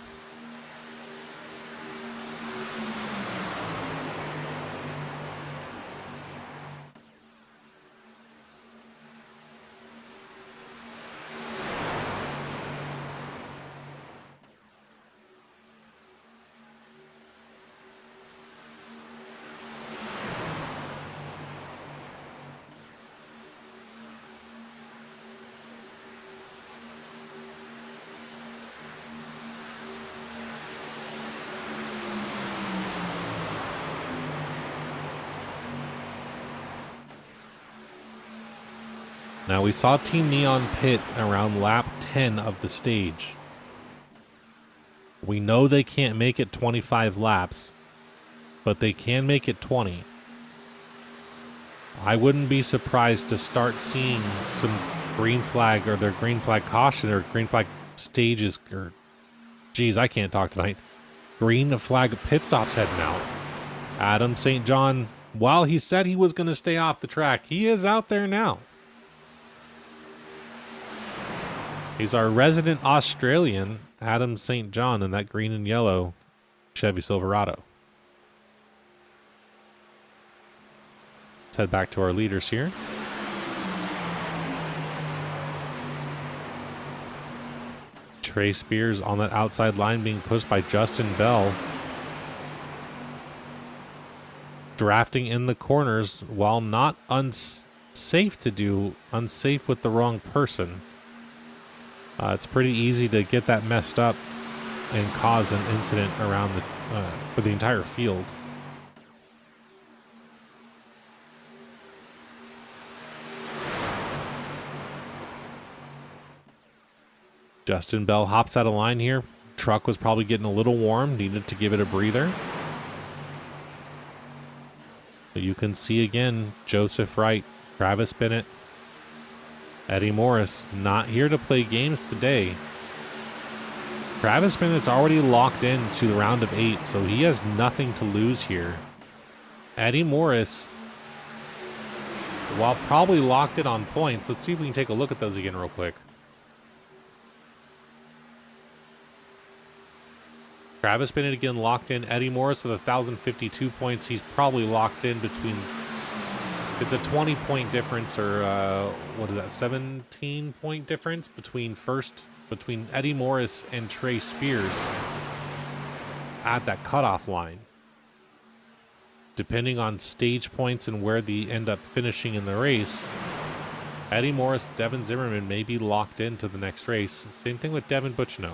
Now, we saw Team Neon pit around lap 10 of the stage. We know they can't make it 25 laps, but they can make it 20. I wouldn't be surprised to start seeing some green flag or their green flag caution or green flag stages, or geez, I can't talk tonight. Green flag pit stops heading out. Adam St. John, while he said he was going to stay off the track, he is out there now. He's our resident Australian, Adam St. John, in that green and yellow Chevy Silverado. Let's head back to our leaders here. Trey Spears on that outside line being pushed by Justin Bell. Drafting in the corners while not unsafe to do, unsafe with the wrong person. It's pretty easy to get that messed up and cause an incident around for the entire field. Justin Bell hops out of line here. Truck was probably getting a little warm, needed to give it a breather. But you can see again, Joseph Wright, Travis Bennett, Eddie Morris, not here to play games today. Travis Bennett's already locked into the round of 8, so he has nothing to lose here. Eddie Morris, while probably locked in on points, let's see if we can take a look at those again real quick. Travis Bennett again locked in. Eddie Morris with 1,052 points. He's probably locked in between... It's a 20-point difference, or what is that, 17-point difference between Eddie Morris and Trey Spears at that cutoff line. Depending on stage points and where they end up finishing in the race, Eddie Morris, Devin Zimmerman may be locked into the next race. Same thing with Devin Butchno.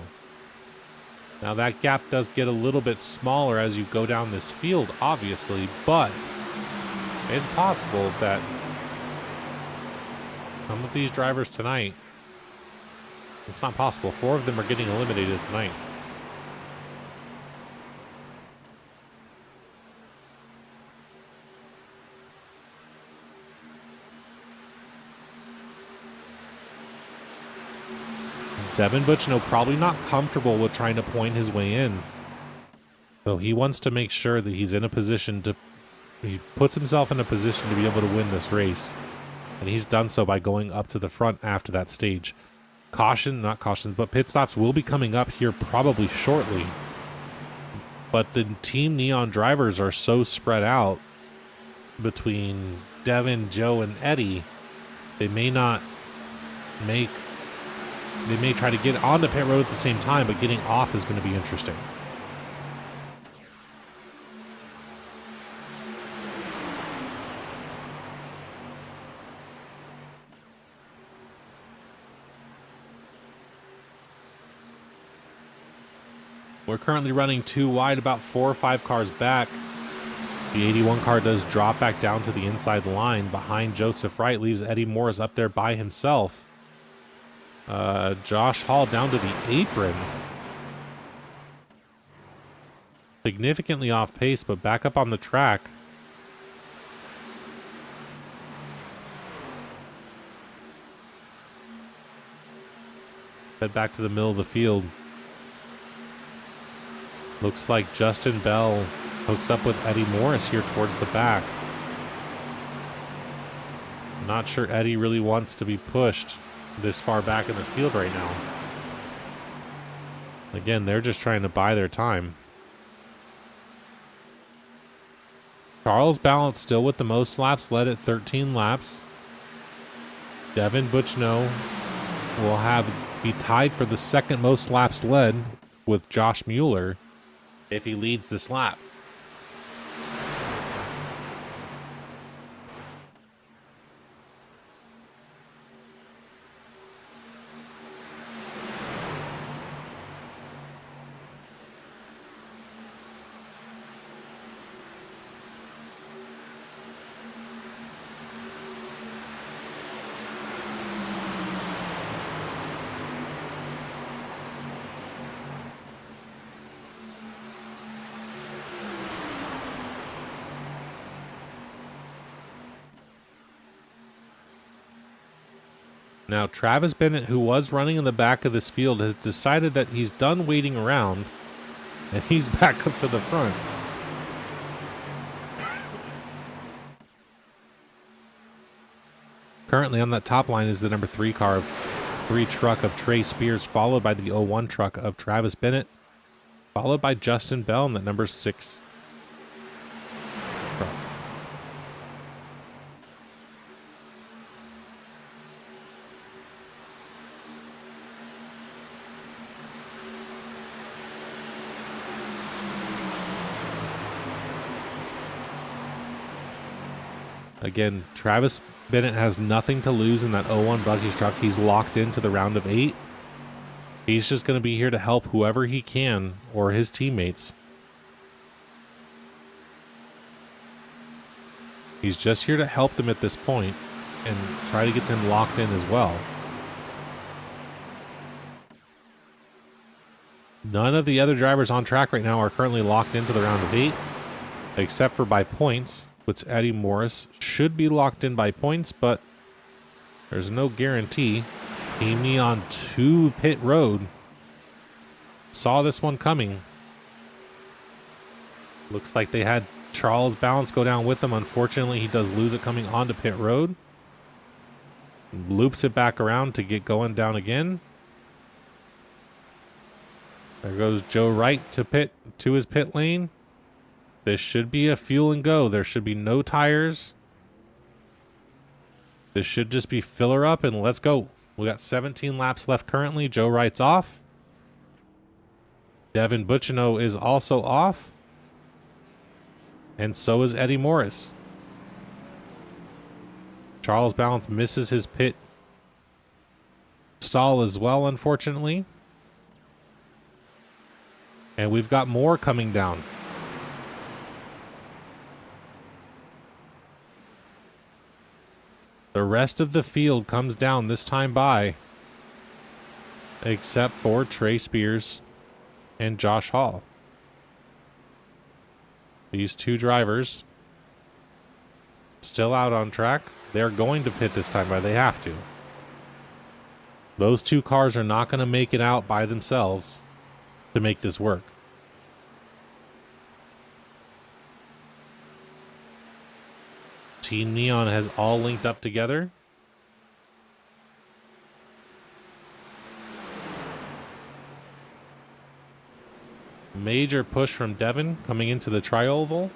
Now that gap does get a little bit smaller as you go down this field, obviously, but it's possible that Some of these drivers tonight, it's not possible. 4 of them are getting eliminated tonight. Devin Butchno probably not comfortable with trying to point his way in. So he wants to make sure that he's in a position to, he puts himself in a position to be able to win this race. And he's done so by going up to the front after that stage. Not cautions, but pit stops will be coming up here probably shortly. But the Team Neon drivers are so spread out between Devin, Joe, and Eddie, they may not make, they may try to get onto pit road at the same time, but getting off is going to be interesting. We're currently running 2 wide, about 4 or 5 cars back. The 81 car does drop back down to the inside line behind Joseph Wright, leaves Eddie Morris up there by himself. Josh Hall down to the apron. Significantly off pace, but back up on the track. Head back to the middle of the field. Looks like Justin Bell hooks up with Eddie Morris here towards the back. Not sure Eddie really wants to be pushed this far back in the field right now. Again, they're just trying to buy their time. Charles Balance still with the most laps, led at 13 laps. Devin Butchno will be tied for the second most laps led with Josh Mueller if he leads this lap. Now, Travis Bennett, who was running in the back of this field, has decided that he's done waiting around and he's back up to the front. Currently on that top line is the number 3 car, 3 truck of Trey Spears, followed by the 01 truck of Travis Bennett, followed by Justin Bell in that number 6 truck. Again, Travis Bennett has nothing to lose in that 01 Bucky's truck. He's locked into the round of 8. He's just going to be here to help whoever he can or his teammates. He's just here to help them at this point and try to get them locked in as well. None of the other drivers on track right now are currently locked into the round of 8, except for by points, which Eddie Morris should be locked in by points, but there's no guarantee. Team Neon to pit road. Saw this one coming. Looks like they had Charles Balance go down with them. Unfortunately, he does lose it coming onto pit road. Loops it back around to get going down again. There goes Joe Wright to his pit lane. This should be a fuel and go. There should be no tires. This should just be filler up and let's go. We got 17 laps left currently. Joe Wright's off. Devin Butchno is also off. And so is Eddie Morris. Charles Balance misses his pit stall as well, unfortunately. And we've got more coming down. The rest of the field comes down this time by, except for Trey Spears and Josh Hall. These two drivers still out on track. They're going to pit this time by. They have to. Those two cars are not going to make it out by themselves to make this work. Team Neon has all linked up together. Major push from Devin coming into the tri-oval.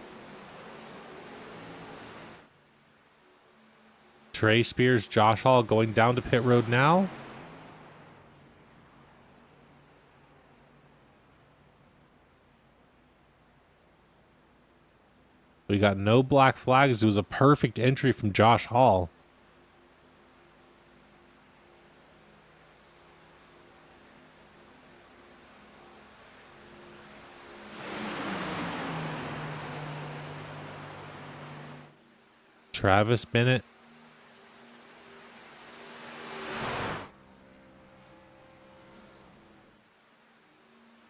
Trey Spears, Josh Hall going down to pit road now. We got no black flags. It was a perfect entry from Josh Hall. Travis Bennett.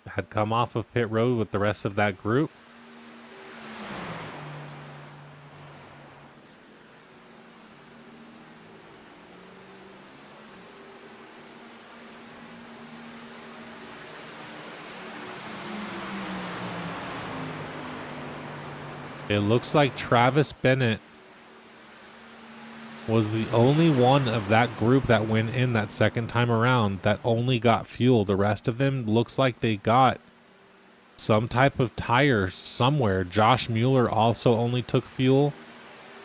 Had come off of pit road with the rest of that group. It looks like Travis Bennett was the only one of that group that went in that second time around that only got fuel. The rest of them looks like they got some type of tire somewhere. Josh Mueller also only took fuel.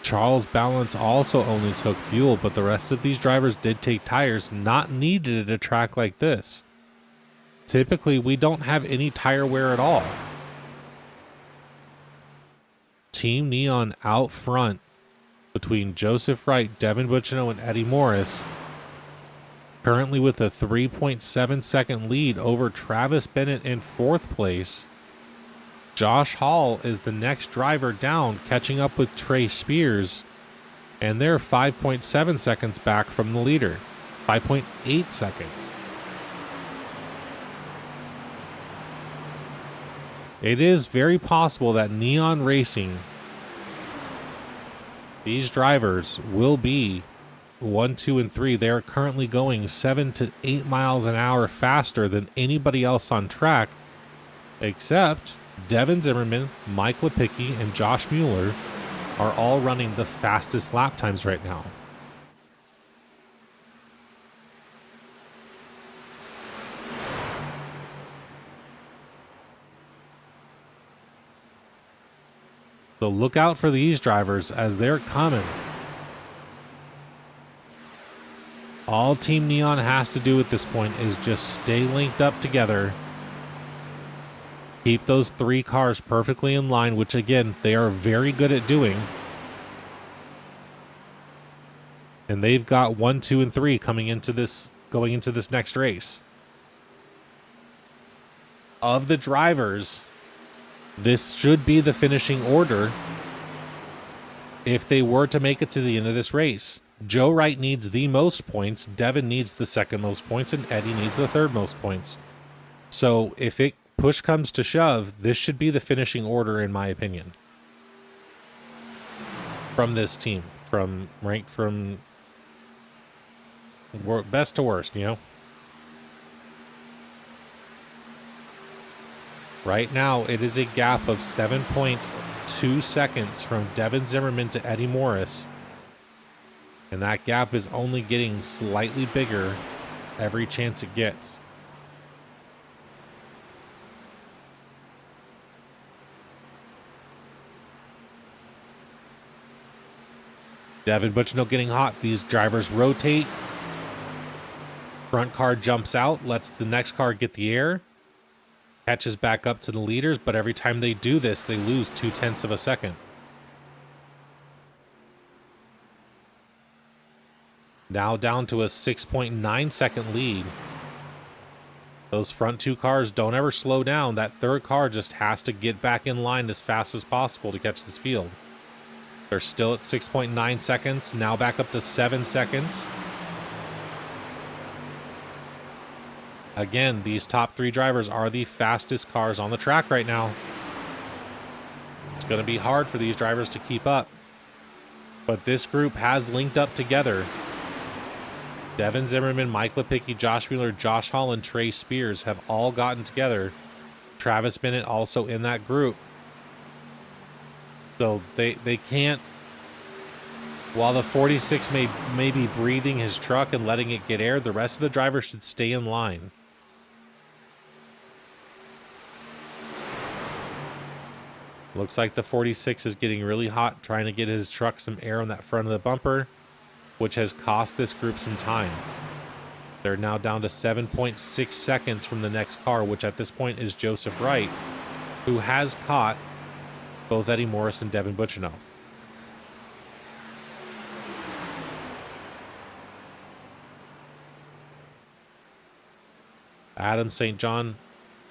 Charles Balance also only took fuel, but the rest of these drivers did take tires, not needed at a track like this. Typically, we don't have any tire wear at all. Team Neon out front between Joseph Wright, Devin Bucino, and Eddie Morris. Currently with a 3.7 second lead over Travis Bennett in fourth place. Josh Hall is the next driver down, catching up with Trey Spears. And they're 5.7 seconds back from the leader. 5.8 seconds. It is very possible that Neon Racing, these drivers will be 1, 2, and 3. They are currently going 7 to 8 miles an hour faster than anybody else on track, except Devin Zimmerman, Mike Lepicki, and Josh Mueller are all running the fastest lap times right now. So look out for these drivers as they're coming. All Team Neon has to do at this point is just stay linked up together. Keep those three cars perfectly in line, which again, they are very good at doing. And they've got 1, 2, and 3 coming into this, going into this next race. Of the drivers, this should be the finishing order if they were to make it to the end of this race. Joe Wright needs the most points, Devin needs the second most points, and Eddie needs the third most points. So if it push comes to shove, this should be the finishing order in my opinion. From this team, from ranked from best to worst, you know? Right now, it is a gap of 7.2 seconds from Devin Zimmerman to Eddie Morris. And that gap is only getting slightly bigger every chance it gets. Devin Bucino getting hot. These drivers rotate. Front car jumps out, lets the next car get the air. Catches back up to the leaders, but every time they do this, they lose 0.2 of a second. Now down to a 6.9 second lead. Those front two cars don't ever slow down. That third car just has to get back in line as fast as possible to catch this field. They're still at 6.9 seconds, now back up to 7 seconds. Again, these top 3 drivers are the fastest cars on the track right now. It's going to be hard for these drivers to keep up. But this group has linked up together. Devin Zimmerman, Mike Lepicki, Josh Wheeler, Josh Hall, and Trey Spears have all gotten together. Travis Bennett also in that group. So they can't, while the 46 may be breathing his truck and letting it get air, the rest of the drivers should stay in line. Looks like the 46 is getting really hot, trying to get his truck some air on that front of the bumper, which has cost this group some time. They're now down to 7.6 seconds from the next car, which at this point is Joseph Wright, who has caught both Eddie Morris and Devin Butchino. Adam St. John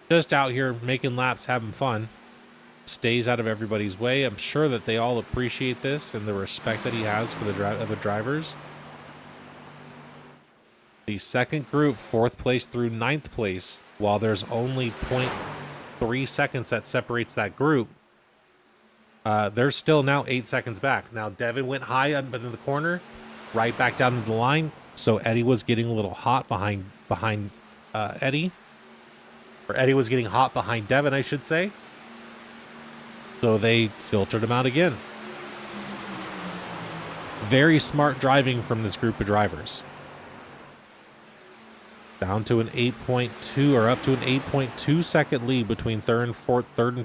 just out here making laps, having fun. Stays out of everybody's way. I'm sure that they all appreciate this and the respect that he has for the drivers. The second group, 4th place through 9th place, while there's only 0.3 seconds that separates that group, they're still now 8 seconds back. Now, Devin went high up into the corner, right back down into the line, so Eddie was getting a little hot behind Eddie. Or Eddie was getting hot behind Devin, I should say. So they filtered him out again. Very smart driving from this group of drivers. Down to an 8.2 or up to an 8.2 second lead between third and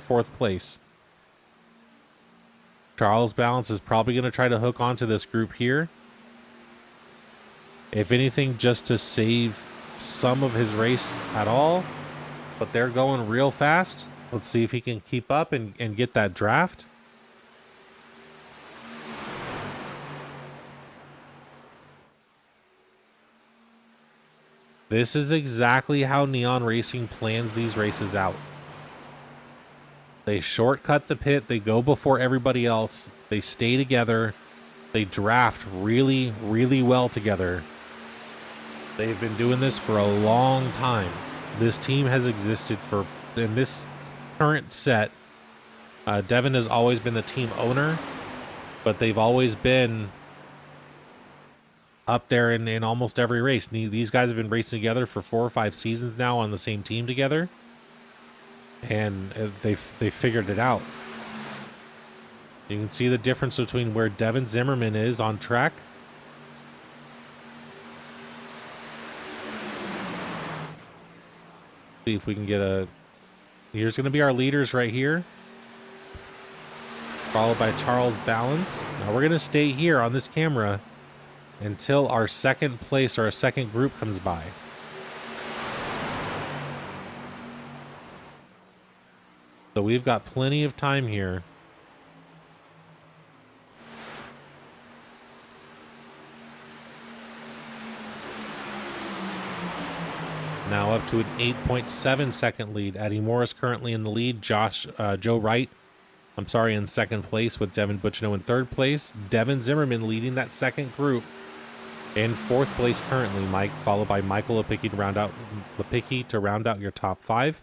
fourth place. Charles Balance is probably going to try to hook onto this group here. If anything, just to save some of his race at all. But they're going real fast. Let's see if he can keep up and get that draft. This is exactly how Neon Racing plans these races out. They shortcut the pit. They go before everybody else. They stay together. They draft really, really well together. They've been doing this for a long time. This team has existed in this current set. Devin has always been the team owner, but they've always been up there in almost every race. These guys have been racing together for 4 or 5 seasons now on the same team together, and they figured it out. You can see the difference between where Devin Zimmerman is on track. See if we can get here's going to be our leaders right here, followed by Charles Balance. Now we're going to stay here on this camera until our second place or a second group comes by. So we've got plenty of time here. Now up to an 8.7 second lead. Eddie Morris currently in the lead. Joe Wright, in second place with Devin Butchino in third place. Devin Zimmerman leading that second group. In fourth place currently, Mike, followed by Michael Lepicki to round out your top 5.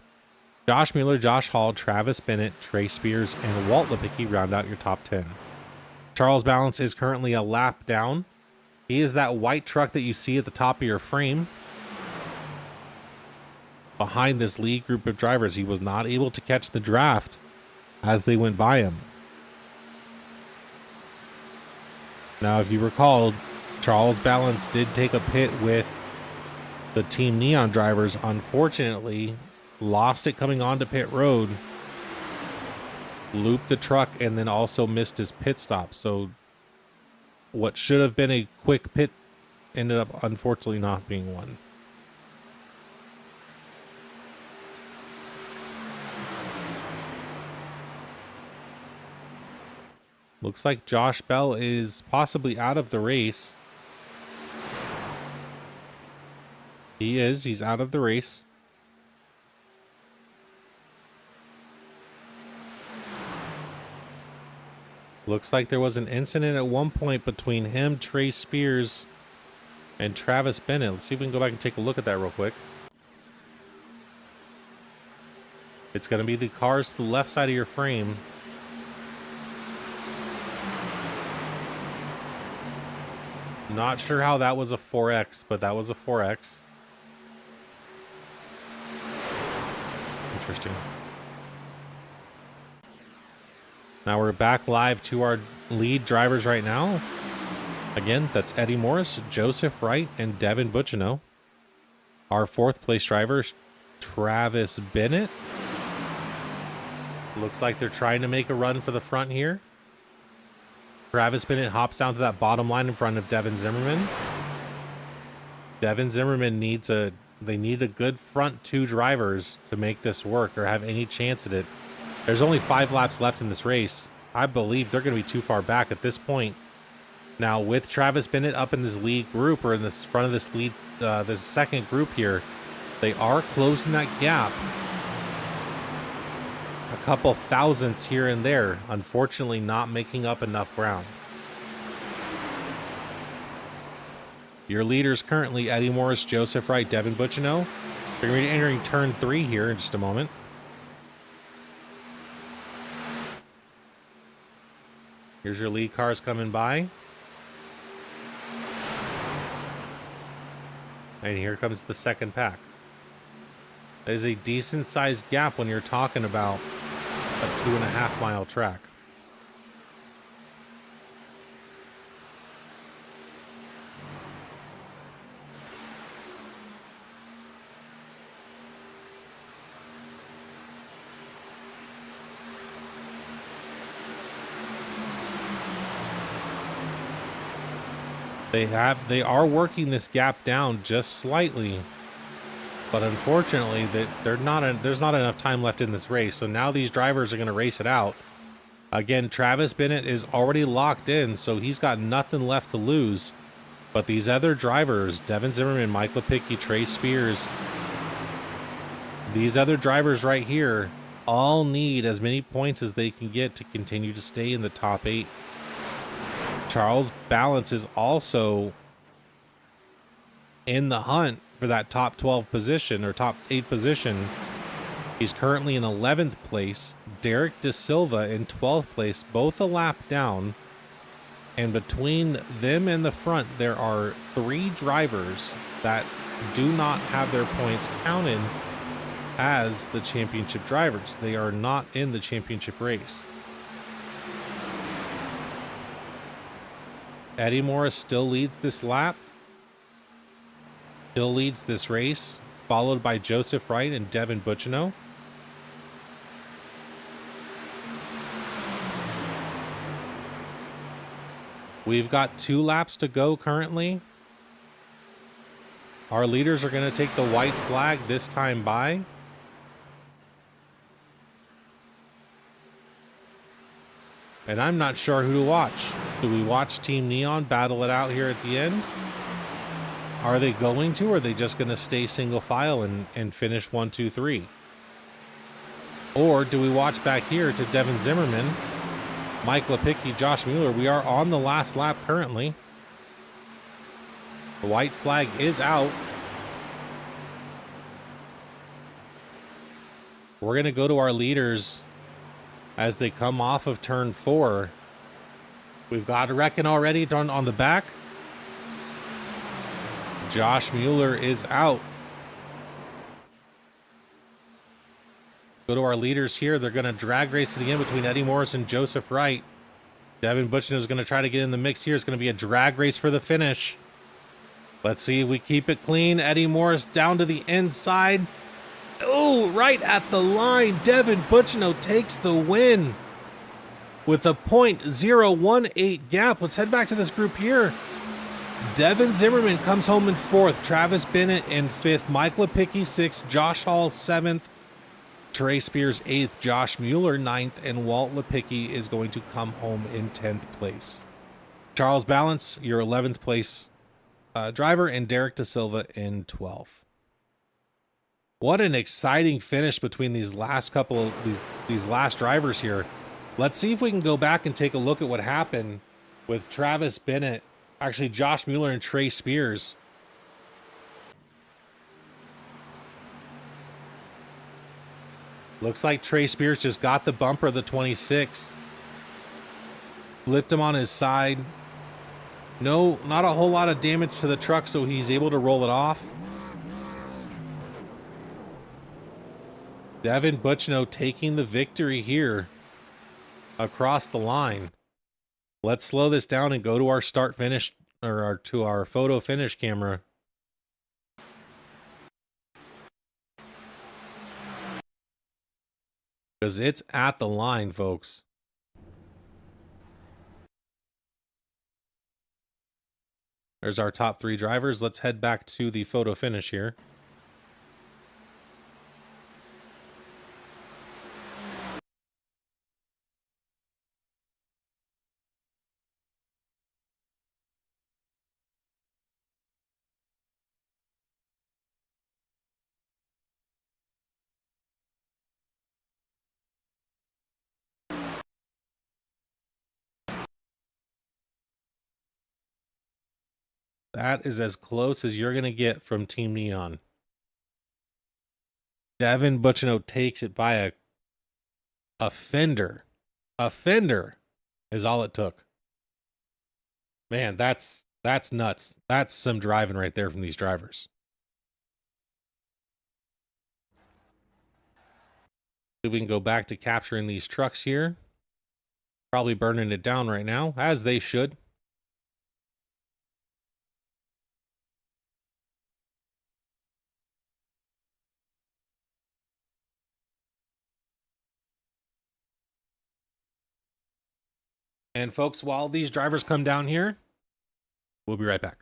Josh Mueller, Josh Hall, Travis Bennett, Trey Spears, and Walt Lepicki round out your top 10. Charles Balance is currently a lap down. He is that white truck that you see at the top of your frame. Behind this lead group of drivers, he was not able to catch the draft as they went by him. Now, if you recall, Charles Balance did take a pit with the Team Neon drivers. Unfortunately, lost it coming onto pit road, looped the truck, and then also missed his pit stop. So what should have been a quick pit ended up unfortunately not being one. Looks like Josh Bell is possibly out of the race. He's out of the race. Looks like there was an incident at one point between him, Trey Spears, and Travis Bennett. Let's see if we can go back and take a look at that real quick. It's going to be the cars to the left side of your frame. Not sure how that was a 4X, but that was a 4X. Interesting. Now we're back live to our lead drivers right now. Again, that's Eddie Morris, Joseph Wright, and Devin Bucciano. Our fourth place driver is Travis Bennett. Looks like they're trying to make a run for the front here. Travis Bennett hops down to that bottom line in front of Devin Zimmerman. Devin Zimmerman needs they need a good front two drivers to make this work or have any chance at it. There's only 5 laps left in this race. I believe they're going to be too far back at this point. Now, with Travis Bennett up in this lead group, or in this front of this lead, this second group here, they are closing that gap. A couple thousandths here and there, unfortunately not making up enough ground. Your leaders currently Eddie Morris, Joseph Wright, Devin Bucciano. They're going to be entering turn 3 here in just a moment. Here's your lead cars coming by. And here comes the second pack. That is a decent sized gap when you're talking about a 2.5 mile track. They are working this gap down just slightly, but unfortunately there's not enough time left in this race. So now these drivers are going to race it out. Again, Travis Bennett is already locked in, so he's got nothing left to lose. But these other drivers, Devin Zimmerman, Mike Lepicki, Trey Spears, these other drivers right here all need as many points as they can get to continue to stay in the top 8. Charles Balance is also in the hunt for that top 12 position or top 8 position. He's currently in 11th place. Derek De Silva in 12th place, both a lap down. And between them and the front, there are 3 drivers that do not have their points counted as the championship drivers. They are not in the championship race. Eddie Morris still leads this lap. Still leads this race, followed by Joseph Wright and Devin Bucciano. We've got 2 laps to go currently. Our leaders are going to take the white flag this time by. And I'm not sure who to watch. Do we watch Team Neon battle it out here at the end? Are they going to, or are they just going to stay single file and finish 1, 2, 3? Or do we watch back here to Devin Zimmerman, Mike Lepicki, Josh Mueller? We are on the last lap currently. The white flag is out. We're going to go to our leaders as they come off of turn 4. We've got Reckon already done on the back. Josh Mueller is out. Go to our leaders here. They're going to drag race to the end between Eddie Morris and Joseph Wright. Devin Bucciano is going to try to get in the mix here. It's going to be a drag race for the finish. Let's see if we keep it clean. Eddie Morris down to the inside. Oh, right at the line. Devin Bucciano takes the win with a .018 gap. Let's head back to this group here. Devin Zimmerman comes home in 4th. Travis Bennett in 5th. Mike Lepicki 6th. Josh Hall 7th. Trey Spears 8th. Josh Mueller 9th. And Walt Lepicki is going to come home in 10th place. Charles Balance, your 11th place driver, and Derek De Silva in 12th. What an exciting finish between these last couple of these last drivers here. Let's see if we can go back and take a look at what happened with Travis Bennett, actually Josh Mueller and Trey Spears. Looks like Trey Spears just got the bumper of the 26. Flipped him on his side. No, not a whole lot of damage to the truck, so he's able to roll it off. Devin Butchno taking the victory here across the line. Let's slow this down and go to our start finish, or to our photo finish camera. Because it's at the line, folks. There's our top 3 drivers. Let's head back to the photo finish here. That is as close as you're going to get from Team Neon. Devin Butchno takes it by a fender. A fender is all it took. Man, that's nuts. That's some driving right there from these drivers. So we can go back to capturing these trucks here. Probably burning it down right now, as they should. And folks, while these drivers come down here, we'll be right back.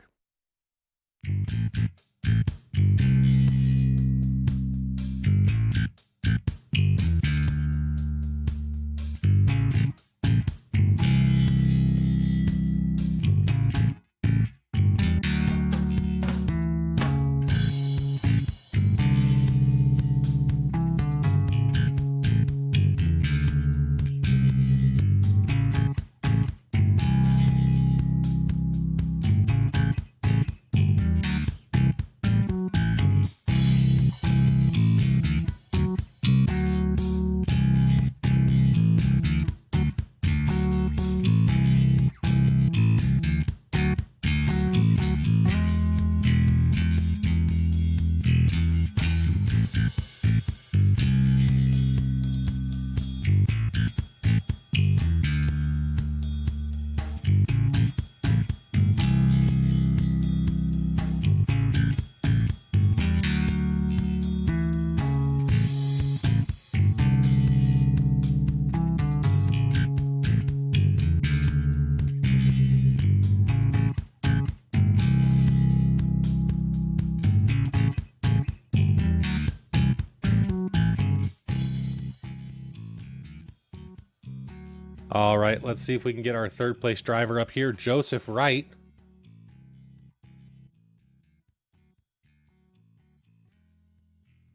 All right, let's see if we can get our 3rd place driver up here, Joseph Wright.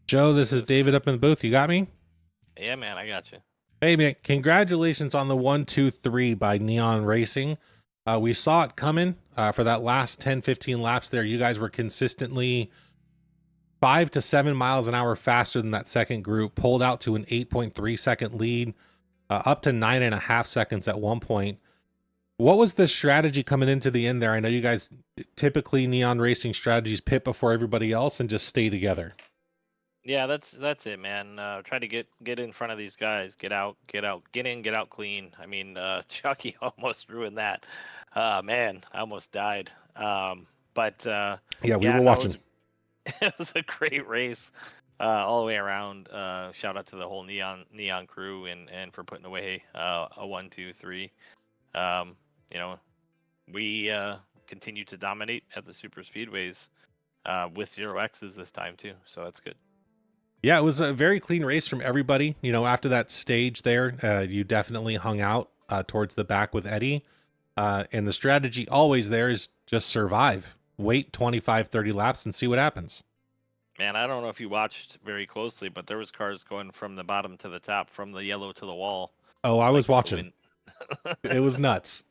Joe, this is David up in the booth. You got me? Yeah, man, I got you. Hey, man, congratulations on the 1, 2, 3 by Neon Racing. We saw it coming for that last 10, 15 laps there. You guys were consistently 5 to 7 miles an hour faster than that second group, pulled out to an 8.3 second lead. Up to 9.5 seconds at one point. What was the strategy coming into the end there? I know you guys typically Neon Racing strategies pit before everybody else and just stay together. Yeah, that's it, man. Try to get in front of these guys. Get in, get out clean. I mean, Chucky almost ruined that. Man, I almost died. Yeah, we were watching. It was a great race. All the way around. Shout out to the whole Neon crew and for putting away a 1, 2, 3. We continue to dominate at the super speedways with 0Xs this time too, so that's good. Yeah, it was a very clean race from everybody. You know, after that stage there, you definitely hung out towards the back with Eddie. And the strategy always there is just survive. Wait 25, 30 laps and see what happens. Man, I don't know if you watched very closely, but there was cars going from the bottom to the top, from the yellow to the wall. Oh, I was Like watching. It was nuts.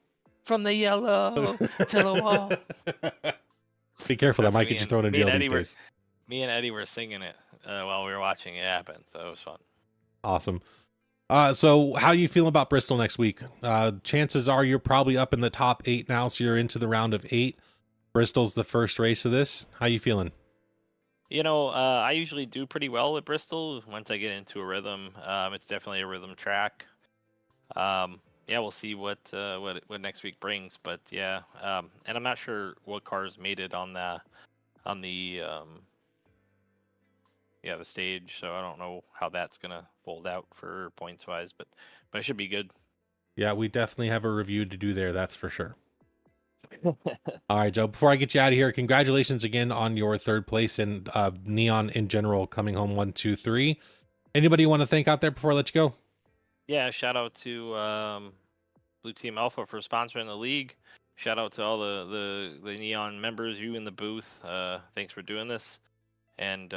From the yellow to the wall. Be careful, that That's might get you thrown in jail these days. Me and Eddie were singing it while we were watching it happen, so it was fun. Awesome. So how you feeling about Bristol next week? Chances are you're probably up in the top 8 now, so you're into the round of 8. Bristol's the first race of this. How you feeling? You know, I usually do pretty well at Bristol once I get into a rhythm. It's definitely a rhythm track. Yeah, we'll see what next week brings, but yeah, and I'm not sure what cars made it on the the stage, so I don't know how that's gonna fold out for points wise, but it should be good. Yeah, we definitely have a review to do there, that's for sure. All right, Joe, before I get you out of here, congratulations again on your 3rd place and Neon in general coming home 1, 2, 3. Anybody you want to thank out there before I let you go? Yeah, shout out to Blue Team Alpha for sponsoring the league. Shout out to all the Neon members, you in the booth. Thanks for doing this. And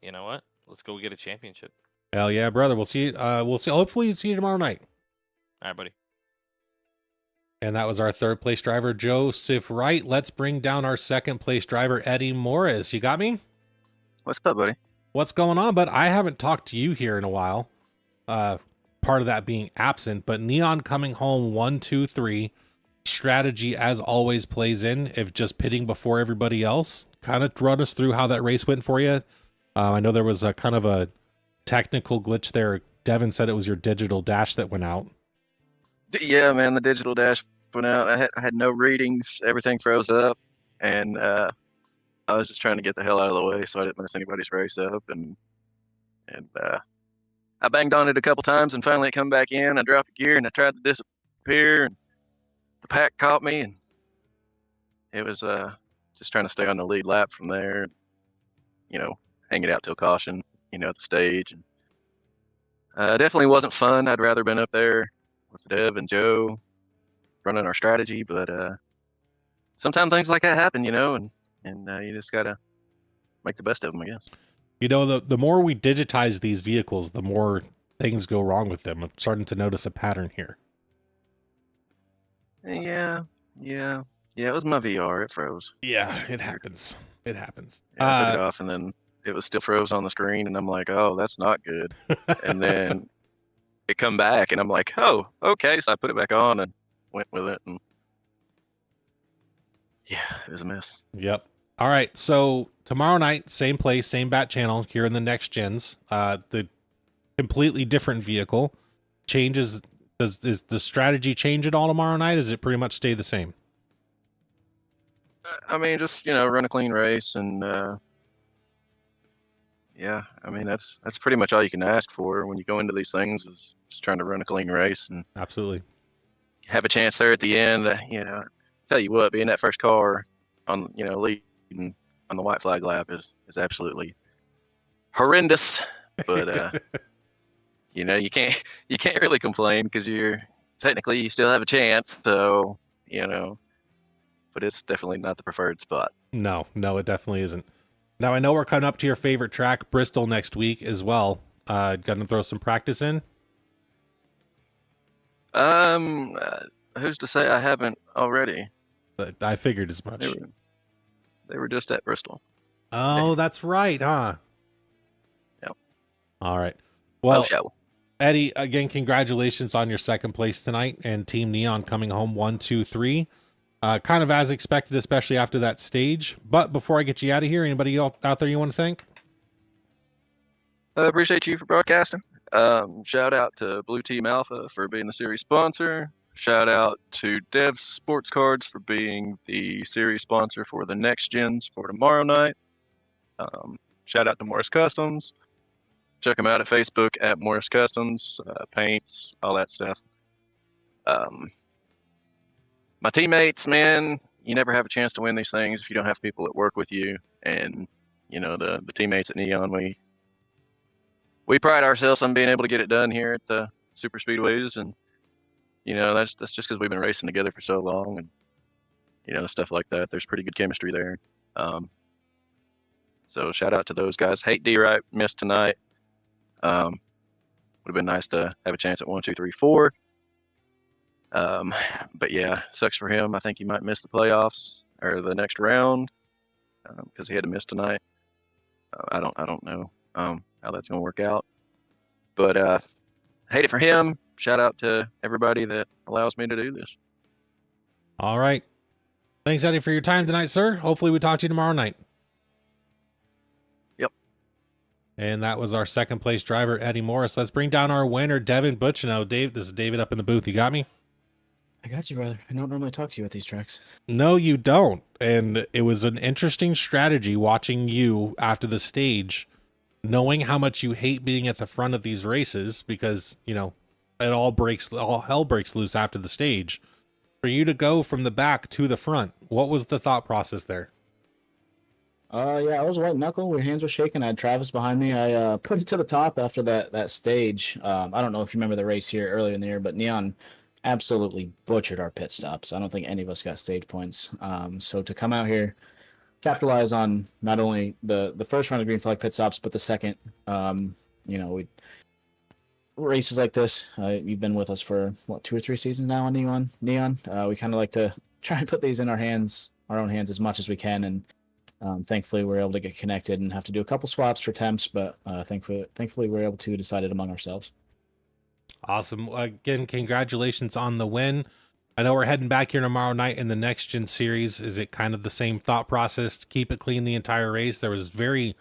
you know what? Let's go get a championship. Hell yeah, brother. We'll see. Hopefully see you tomorrow night. All right, buddy. And that was our 3rd place driver, Joseph Wright. Let's bring down our 2nd place driver, Eddie Morris. You got me? What's up, buddy? What's going on, bud? I haven't talked to you here in a while. Part of that being absent, but Neon coming home 1, 2, 3. Strategy as always plays in, if just pitting before everybody else. Kind of run us through how that race went for you. I know there was a kind of a technical glitch there. Devin said it was your digital dash that went out. Yeah, man, the digital dash went out. I had no readings. Everything froze up, and I was just trying to get the hell out of the way so I didn't mess anybody's race up. And I banged on it a couple times, and finally it come back in. I dropped a gear, and I tried to disappear, and the pack caught me, and it was just trying to stay on the lead lap from there. You know, hang it out till caution. You know, at the stage, and definitely wasn't fun. I'd rather been up there with Dev and Joe running our strategy, but sometimes things like that happen, you know, and you just gotta make the best of them, I guess. You know, the more we digitize these vehicles, the more things go wrong with them. I'm starting to notice a pattern here. Yeah, it was my VR. It froze. Yeah, it happens. It happens. Yeah, I took it off, and then it was still froze on the screen, and I'm like, oh, that's not good. And then it come back, and I'm like, oh, okay. So I put it back on and went with it, and yeah, it was a mess. Yep. All right. So tomorrow night, same place, same bat channel here in the next gens. The completely different vehicle changes. Is the strategy change at all tomorrow night? Is it pretty much stay the same? I mean, just, you know, run a clean race, and yeah, I mean, that's pretty much all you can ask for when you go into these things, is just trying to run a clean race and Absolutely. have a chance there at the end. You know, tell you what, being that first car on, you know, leading on the white flag lap is absolutely horrendous. But you know, you can't really complain because you still have a chance. So, you know, but it's definitely not the preferred spot. No, it definitely isn't. Now, I know we're coming up to your favorite track, Bristol, next week as well. Gonna throw some practice in? Who's to say I haven't already? I figured as much. They were just at Bristol. Oh, that's right, huh? Yep. All right. Well, show. Eddie, again, congratulations on your 2nd place tonight, and Team Neon coming home 1, 2, 3. Kind of as expected, especially after that stage. But before I get you out of here, anybody else out there you want to thank? I appreciate you for broadcasting. Shout out to Blue Team Alpha for being the series sponsor. Shout out to Dev Sports Cards for being the series sponsor for the next gens for tomorrow night. Shout out to Morris Customs. Check them out at Facebook at Morris Customs, paints, all that stuff. My teammates, man, you never have a chance to win these things if you don't have people that work with you. And, you know, the teammates at Neon, we pride ourselves on being able to get it done here at the Superspeedways. And, you know, that's just because we've been racing together for so long, and, you know, stuff like that. There's pretty good chemistry there. So shout out to those guys. Hate D-Right missed tonight. Would have been nice to have a chance at 1, 2, 3, 4. But yeah, sucks for him. I think he might miss the playoffs or the next round because he had to miss tonight. I don't know how that's gonna work out. But hate it for him. Shout out to everybody that allows me to do this. All right. Thanks, Eddie, for your time tonight, sir. Hopefully we talk to you tomorrow night. Yep. And that was our second place driver, Eddie Morris. Let's bring down our winner, Devin Butchino. Dave, this is David up in the booth. You got me? I got you, brother. I don't normally talk to you at these tracks. No, you don't. And it was an interesting strategy watching you after the stage, knowing how much you hate being at the front of these races because, you know, all hell breaks loose after the stage. For you to go from the back to the front, what was the thought process there? Yeah, I was white knuckle. Your hands were shaking. I had Travis behind me. I put it to the top after that stage. I don't know if you remember the race here earlier in the year, but Neon absolutely butchered our pit stops. I don't think any of us got stage points. So to come out here, capitalize on not only the first round of green flag pit stops, but the second. You know, races like this, you've been with us for what, 2 or 3 seasons now on Neon. We kind of like to try and put these in our own hands as much as we can, and thankfully we're able to get connected and have to do a couple swaps for temps, but thankfully we're able to decide it among ourselves. Awesome. Again, congratulations on the win. I know we're heading back here tomorrow night in the Next Gen Series. Is it kind of the same thought process to keep it clean the entire race? There was very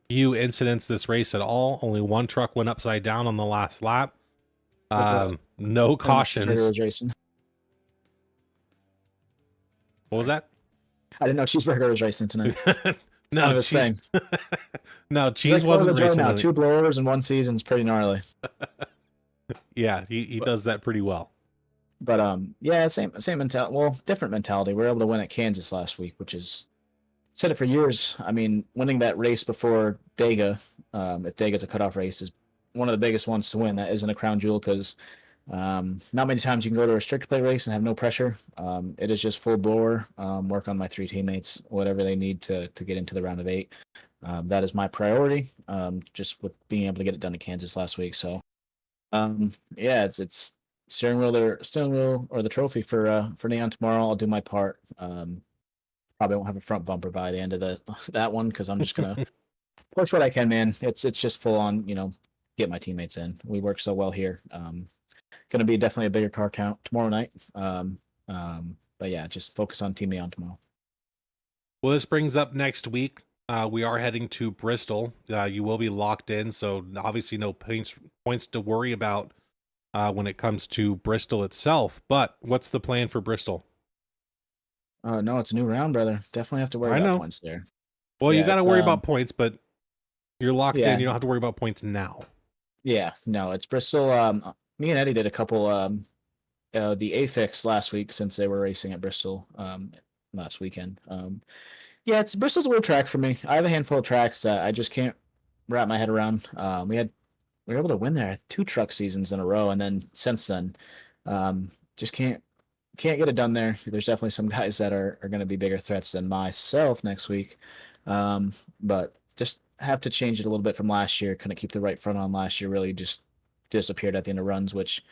few incidents this race at all. Only one truck went upside down on the last lap. No cautions. What was that? I didn't know Cheeseburger was racing tonight. No, no, Cheese wasn't racing. Now. 2 blowovers in 1 season is pretty gnarly. Yeah, he does that pretty well. But yeah, same mentality. Well, different mentality. We were able to win at Kansas last week, which is, said it for years. I mean, winning that race before Dega, if Dega's a cutoff race, is one of the biggest ones to win. That isn't a crown jewel because not many times you can go to a restricted play race and have no pressure. It is just full bore, work on my 3 teammates, whatever they need to get into the round of 8. That is my priority, just with being able to get it done at Kansas last week. So, yeah, it's steering wheel or the trophy for Neon tomorrow. I'll do my part. Probably won't have a front bumper by the end of that one because I'm just gonna push what I can, man. It's just full on, get my teammates in. We work so well here. Gonna be definitely a bigger car count tomorrow night. But yeah, just focus on Team Neon tomorrow. Well, this brings up next week. We are heading to Bristol. You will be locked in, so obviously no points to worry about when it comes to Bristol itself. But what's the plan for Bristol? No, it's a new round, brother. Definitely have to worry about points there. Well, you got to worry about points, but you're locked in. You don't have to worry about points now. Yeah, no, it's Bristol. Me and Eddie did a couple the A-Fix last week since they were racing at Bristol last weekend. Yeah, Bristol's a weird track for me. I have a handful of tracks that I just can't wrap my head around. We were able to win there 2 truck seasons in a row, and then since then, just can't get it done there. There's definitely some guys that are going to be bigger threats than myself next week, but just have to change it a little bit from last year. Couldn't keep the right front on last year. Really just disappeared at the end of runs, which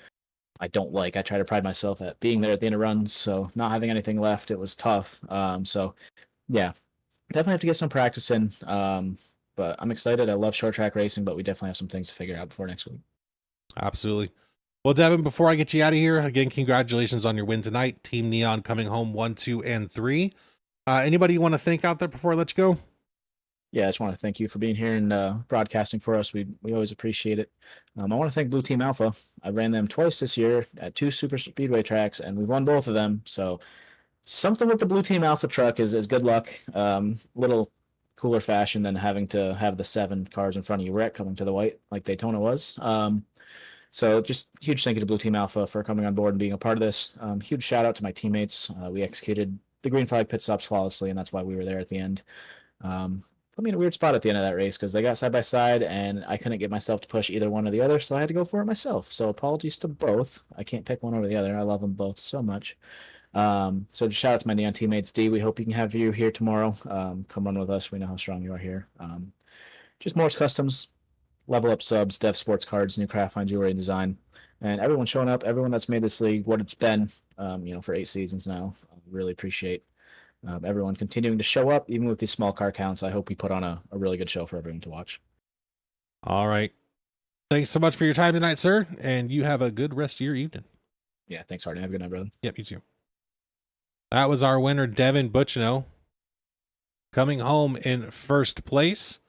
I don't like. I try to pride myself at being there at the end of runs, so not having anything left, it was tough. So yeah, definitely have to get some practice in. But I'm excited. I love short track racing, but we definitely have some things to figure out before next week. Absolutely. Well, Devin, before I get you out of here, again, congratulations on your win tonight. Team Neon coming home 1, 2, and 3. Anybody you want to thank out there before I let you go? Yeah, I just want to thank you for being here and broadcasting for us. We always appreciate it. I want to thank Blue Team Alpha. I ran them twice this year at 2 Superspeedway tracks, and we've won both of them. So something with the Blue Team Alpha truck is good luck. Little cooler fashion than having to have the 7 cars in front of you wreck coming to the white like Daytona was. So just huge thank you to Blue Team Alpha for coming on board and being a part of this. Huge shout out to my teammates. We executed the green flag pit stops flawlessly, and that's why we were there at the end. Put me in a weird spot at the end of that race because they got side by side, and I couldn't get myself to push either one or the other, so I had to go for it myself. So apologies to both. I can't pick one over the other. I love them both so much. So just shout out to my Neon teammates. D, we hope we can have you here tomorrow. Come run with us. We know how strong you are here. Just Morris Customs. Level Up Subs, Dev Sports Cards, New Craft Fine Jewelry and Design, and everyone showing up, everyone that's made this league what it's been, for 8 seasons now. I really appreciate everyone continuing to show up, even with these small car counts. I hope we put on a really good show for everyone to watch. All right. Thanks so much for your time tonight, sir, and you have a good rest of your evening. Yeah, thanks, Harden. Have a good night, brother. Yep, you too. That was our winner, Devin Butchino, coming home in first place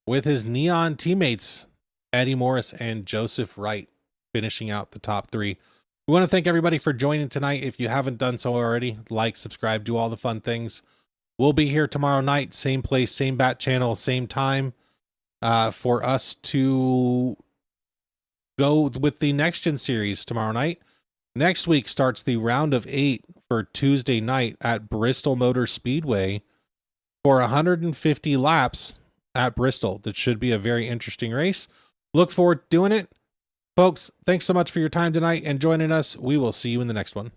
with his Neon teammates, Eddie Morris and Joseph Wright, finishing out the top 3. We want to thank everybody for joining tonight. If you haven't done so already, like, subscribe, do all the fun things. We'll be here tomorrow night, same place, same bat channel, same time, for us to go with the Next Gen series tomorrow night. Next week starts the round of 8 for Tuesday night at Bristol Motor Speedway for 150 laps at Bristol. That should be a very interesting race. Look forward to doing it. Folks, thanks so much for your time tonight and joining us. We will see you in the next one.